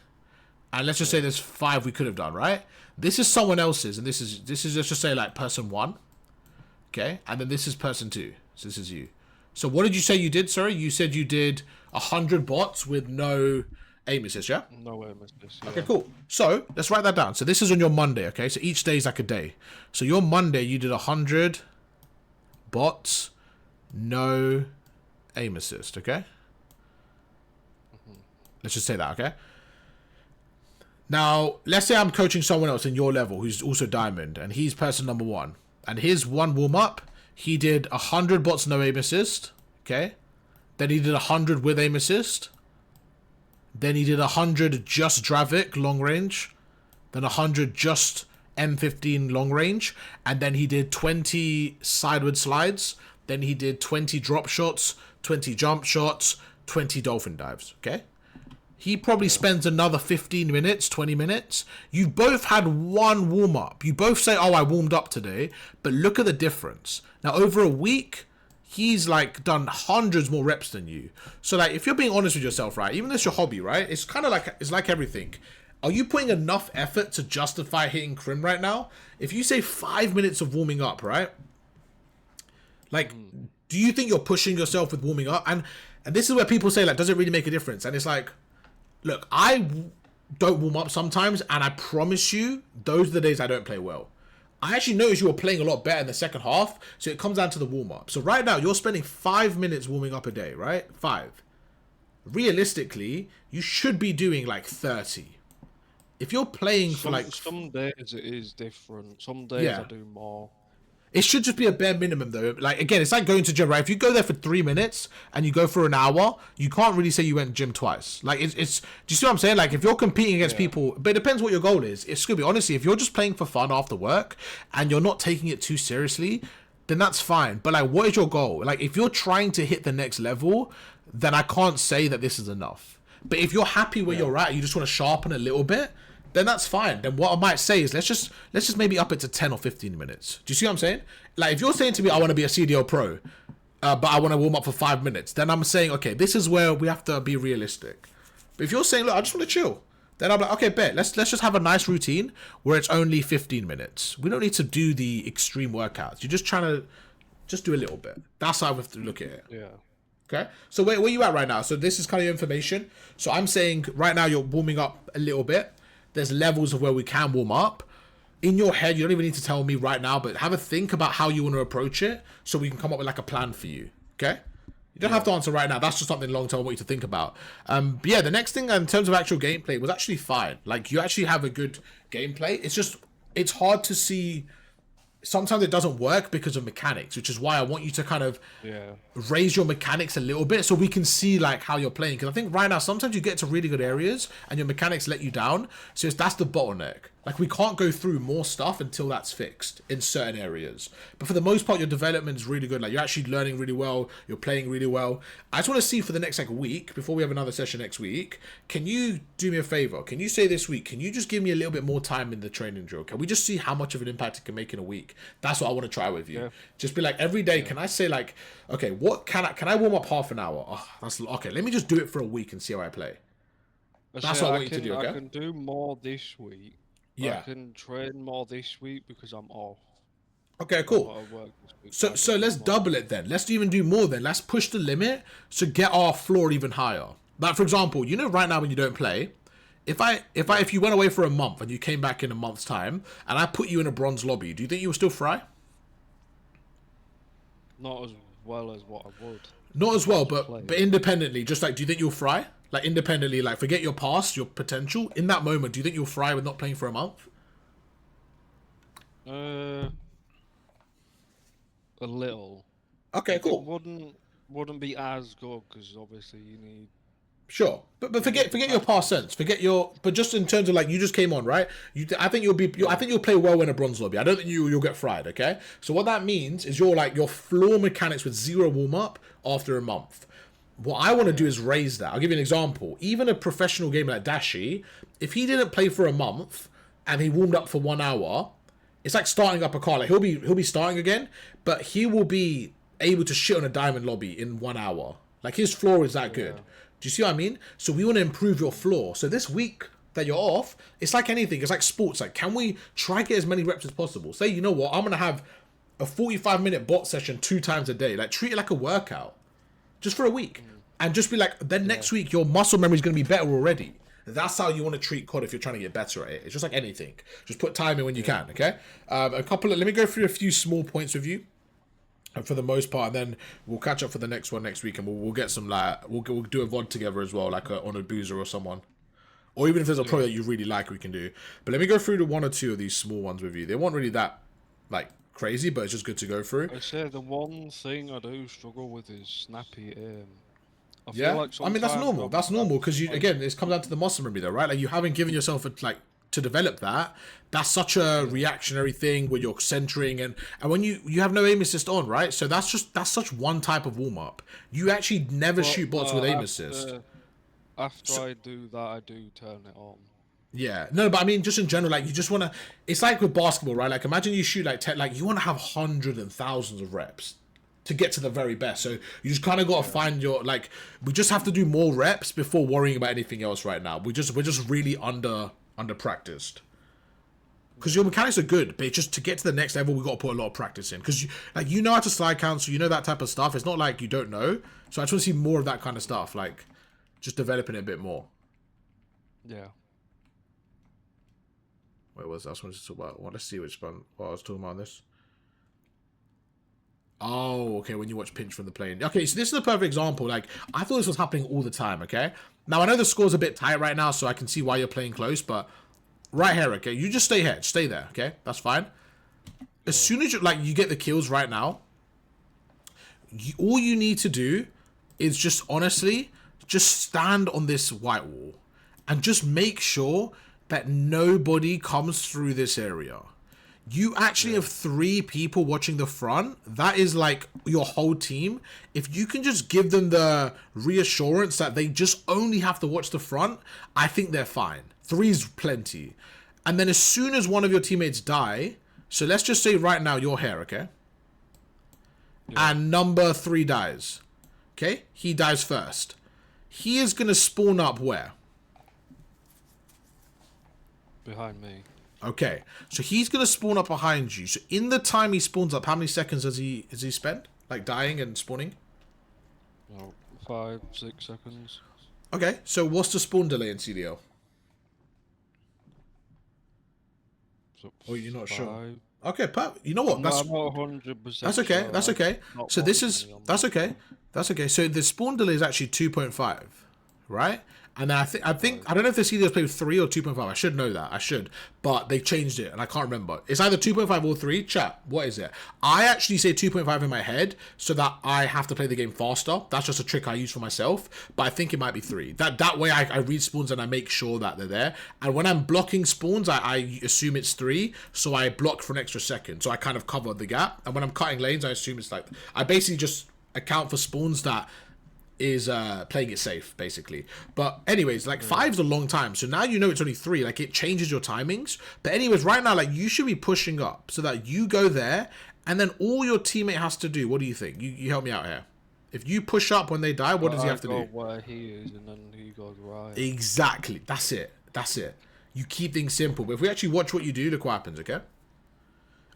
And let's just say there's 5 we could have done, right? This is someone else's, and this is let's just say like person 1, okay? And then this is person 2. So this is you. So what did you say you did? Sorry, you said you did 100 bots with no aim assist, yeah? No aim assist. Yeah. Okay, cool. So let's write that down. So this is on your Monday, okay? So each day is like a day. So your Monday you did 100 bots, no aim assist, okay? Let's just say that, okay? Now, let's say I'm coaching someone else in your level who's also diamond, and he's person number 1. And his one warm-up, he did 100 bots, no aim assist, okay? Then he did 100 with aim assist. Then he did 100 just Dravik, long range. Then 100 just M15 long range. And then he did 20 sideward slides. Then he did 20 drop shots, 20 jump shots, 20 dolphin dives, okay? He probably spends another 15 minutes, 20 minutes. You both had one warm-up. You both say, oh, I warmed up today. But look at the difference. Now, over a week, he's, like, done hundreds more reps than you. So, like, if you're being honest with yourself, right, even though it's your hobby, right, it's kind of like, it's like everything. Are you putting enough effort to justify hitting Crim right now? If you say 5 minutes of warming up, right, like, do you think you're pushing yourself with warming up? And this is where people say, like, does it really make a difference? And it's like, look, I don't warm up sometimes, and I promise you, those are the days I don't play well. I actually noticed you were playing a lot better in the second half, so it comes down to the warm-up. So right now, you're spending 5 minutes warming up a day, right? 5. Realistically, you should be doing, like, 30. If you're playing for, like... Some days it is different. Some days I do more. It should just be a bare minimum, though. Like, again, it's like going to gym, right? If you go there for 3 minutes and you go for an hour, you can't really say you went gym twice. Like, it's do you see what I'm saying? Like, if you're competing against people, but it depends what your goal is. It's gonna be, honestly, if you're just playing for fun after work and you're not taking it too seriously, then that's fine. But, like, what is your goal? Like, if you're trying to hit the next level, then I can't say that this is enough. But if you're happy where you're at, you just want to sharpen a little bit, then that's fine. Then what I might say is let's just maybe up it to 10 or 15 minutes. Do you see what I'm saying? Like, if you're saying to me, I want to be a CDO pro, but I want to warm up for 5 minutes, then I'm saying, okay, this is where we have to be realistic. But if you're saying, look, I just want to chill, then I'm like, okay, bet, let's just have a nice routine where it's only 15 minutes. We don't need to do the extreme workouts. You're just trying to just do a little bit. That's how we have to look at it. Yeah. Okay, so where you at right now? So this is kind of your information. So I'm saying right now you're warming up a little bit. There's levels of where we can warm up. In your head, you don't even need to tell me right now, but have a think about how you want to approach it so we can come up with like a plan for you, okay? You don't have to answer right now. That's just something long-term I want you to think about. But yeah, the next thing in terms of actual gameplay was actually fine. Like, you actually have a good gameplay. It's just it's hard to see. Sometimes it doesn't work because of mechanics, which is why I want you to kind of raise your mechanics a little bit so we can see like how you're playing. Because I think right now sometimes you get to really good areas and your mechanics let you down. So that's the bottleneck. Like we can't go through more stuff until that's fixed in certain areas. But for the most part, your development is really good. Like you're actually learning really well. You're playing really well. I just want to see for the next like week, before we have another session next week, can you do me a favor? Can you say this week, can you just give me a little bit more time in the training drill? Can we just see how much of an impact it can make in a week? That's what I want to try with you. Just be like every day. Can I say like, okay, what can I warm up half an hour? Oh, that's okay. Let me just do it for a week and see how I play. That's what I want you to do. Okay. I can do more this week. Yeah. I can train more this week because I'm off. Okay, cool. So let's double it then. Let's even do more then. Let's push the limit to get our floor even higher. Like for example, you know, right now when you don't play, if you went away for a month and you came back in a month's time and I put you in a bronze lobby, do you think you will still fry? Not as well as what I would. Not as well, but independently, just like, do you think you'll fry? Like independently, like forget your past, your potential. In that moment, do you think you'll fry with not playing for a month? A little. Okay, cool. It wouldn't be as good because obviously you need. Sure, but forget your past sense. But just in terms of like you just came on, right? I think you'll play well in a bronze lobby. I don't think you'll get fried. Okay, so what that means is your floor mechanics with 0 warm up after a month. What I want to do is raise that. I'll give you an example. Even a professional gamer like Dashi, if he didn't play for a month and he warmed up for 1 hour, it's like starting up a car. Like he'll be starting again, but he will be able to shit on a diamond lobby in 1 hour. Like his floor is that good. Do you see what I mean? So we want to improve your floor. So this week that you're off, it's like anything. It's like sports. Like, can we try get as many reps as possible? Say, you know what? I'm going to have a 45-minute bot session 2 times a day. Like, treat it like a workout. Just for a week. And just be like, then next week, your muscle memory is going to be better already. That's how you want to treat COD if you're trying to get better at it. It's just like anything. Just put time in when you can, okay? Let me go through a few small points with you. And for the most part, and then we'll catch up for the next one next week, and we'll get some like we'll do a VOD together as well, like on a boozer or someone, or even if there's a pro that you really like, we can do. But let me go through the 1 or 2 of these small ones with you. They weren't really that like crazy, but it's just good to go through. I say the one thing I do struggle with is snappy aim. I mean that's normal. That's normal because again, it comes down to the muscle memory though, right? Like you haven't given yourself to develop that. That's such a reactionary thing where you're centering and when you have no aim assist on, right? So that's such one type of warm up. You actually never shoot bots with aim assist. After I do that, I do turn it on. Yeah, no, but I mean, just in general, like you just want to. It's like with basketball, right? Like imagine you shoot like you want to have hundreds and thousands of reps to get to the very best. So you just kind of got to find your we just have to do more reps before worrying about anything else right now. We're just really under practiced. Because your mechanics are good, but just to get to the next level, we've got to put a lot of practice in. Because you know how to slide cancel, you know that type of stuff. It's not like you don't know. So I just want to see more of that kind of stuff, like just developing it a bit more. Yeah. Where was I? I wanted to talk about. Well, let's see which one. What I was talking about on this. Oh, okay. When you watch pinch from the plane. Okay, so this is a perfect example. Like I thought this was happening all the time. Okay. Now I know the score's a bit tight right now, so I can see why you're playing close, but. Right here, okay? You just stay here. Stay there, okay? That's fine. As soon as you get the kills right now, all you need to do is just, honestly, just stand on this white wall and just make sure that nobody comes through this area. You actually have 3 people watching the front. That is like your whole team. If you can just give them the reassurance that they just only have to watch the front, I think they're fine. 3 is plenty. And then as soon as one of your teammates die, so let's just say right now you're here, okay? Yeah. And number 3 dies. Okay? He dies first. He is going to spawn up where? Behind me. Okay. So he's going to spawn up behind you. So in the time he spawns up, how many seconds does he spend? Like dying and spawning? Well, 5, 6 seconds. Okay. So what's the spawn delay in CDL? Oh, you're not sure. Okay, you know what? I'm not 100%. That's okay. That's okay. So that's okay. That's okay. So the spawn delay is actually 2.5, right? And then I think I don't know if the CDs play with 3 or 2.5. I should know that. I should. But they changed it and I can't remember. It's either 2.5 or 3. Chat, what is it? I actually say 2.5 in my head so that I have to play the game faster. That's just a trick I use for myself. But I think it might be 3. That way I read spawns and I make sure that they're there. And when I'm blocking spawns, I assume it's 3. So I block for an extra second. So I kind of cover the gap. And when I'm cutting lanes, I assume it's like... I basically just account for spawns that is playing it safe, basically. But anyways, like 5's a long time, so now you know it's only 3. Like, it changes your timings. But anyways, right now, like, you should be pushing up so that you go there, and then all your teammate has to do, what do you think? You help me out here. If you push up when they die, what does he have to do? Where he is, and then he goes right. Exactly. That's it. You keep things simple. But if we actually watch what you do, look what happens, okay?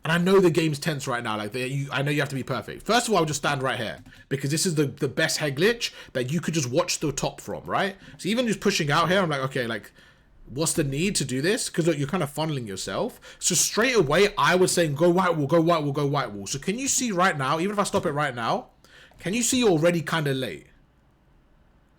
And I know the game's tense right now. Like, I know you have to be perfect. First of all, I'll just stand right here because this is the best head glitch that you could just watch the top from, right? So even just pushing out here, I'm like, okay, like, what's the need to do this? Because look, you're kind of funneling yourself. So straight away, I was saying, go white wall, go white wall, go white wall. So can you see right now, even if I stop it right now, can you see you're already kind of late?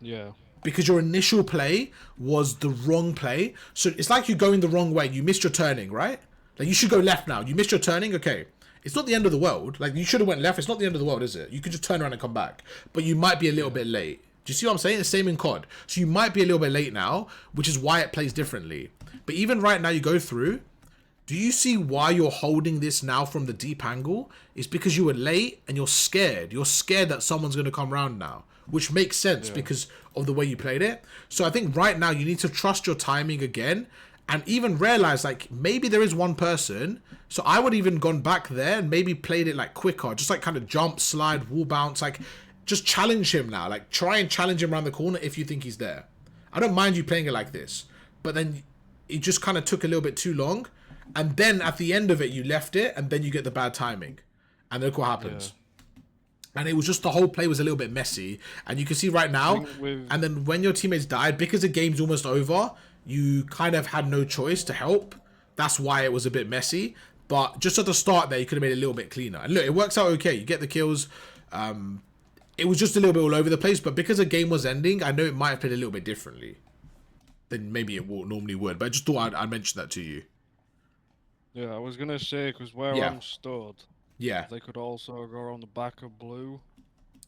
Yeah. Because your initial play was the wrong play. So it's like you're going the wrong way. You missed your turning, right? Like, you should go left now. You missed your turning? Okay. It's not the end of the world. Like, you should have went left. It's not the end of the world, is it? You could just turn around and come back. But you might be a little bit late. Do you see what I'm saying? It's the same in COD. So you might be a little bit late now, which is why it plays differently. But even right now, you go through. Do you see why you're holding this now from the deep angle? It's because you were late and you're scared. You're scared that someone's going to come around now, which makes sense because of the way you played it. So I think right now you need to trust your timing again. And even realize, like, maybe there is one person. So I would even gone back there and maybe played it, like, quicker. Just, like, kind of jump, slide, wall bounce. Like, just challenge him now. Like, try and challenge him around the corner if you think he's there. I don't mind you playing it like this. But then it just kind of took a little bit too long. And then at the end of it, you left it. And then you get the bad timing. And look what happens. Yeah. And it was just the whole play was a little bit messy. And you can see right now. And then when your teammates died, because the game's almost over, you kind of had no choice to help. That's why it was a bit messy. But just at the start there, you could have made it a little bit cleaner. And look, it works out okay. You get the kills. It was just a little bit all over the place. But because the game was ending, I know it might have played a little bit differently than maybe it normally would. But I just thought I'd mention that to you. Yeah, I was going to say, because where I'm stood, they could also go on the back of blue.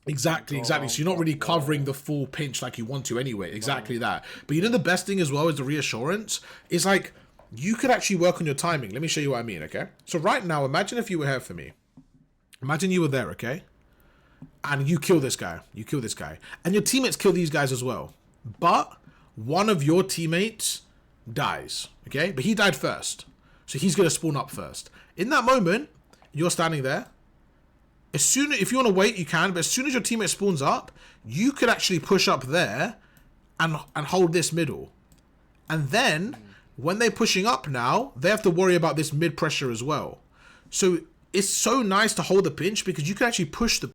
Exactly. So you're not really covering the full pinch like you want to anyway. Exactly that. But you know the best thing as well is the reassurance. It's like, you could actually work on your timing. Let me show you what I mean, okay? So right now, imagine if you were here for me. Imagine you were there, okay? And you kill this guy. And your teammates kill these guys as well. But one of your teammates dies, okay? But he died first. So he's going to spawn up first. In that moment, you're standing there. If you want to wait, you can. But as soon as your teammate spawns up, you could actually push up there and hold this middle. And then, when they're pushing up now, they have to worry about this mid pressure as well. So it's so nice to hold the pinch because you can actually push the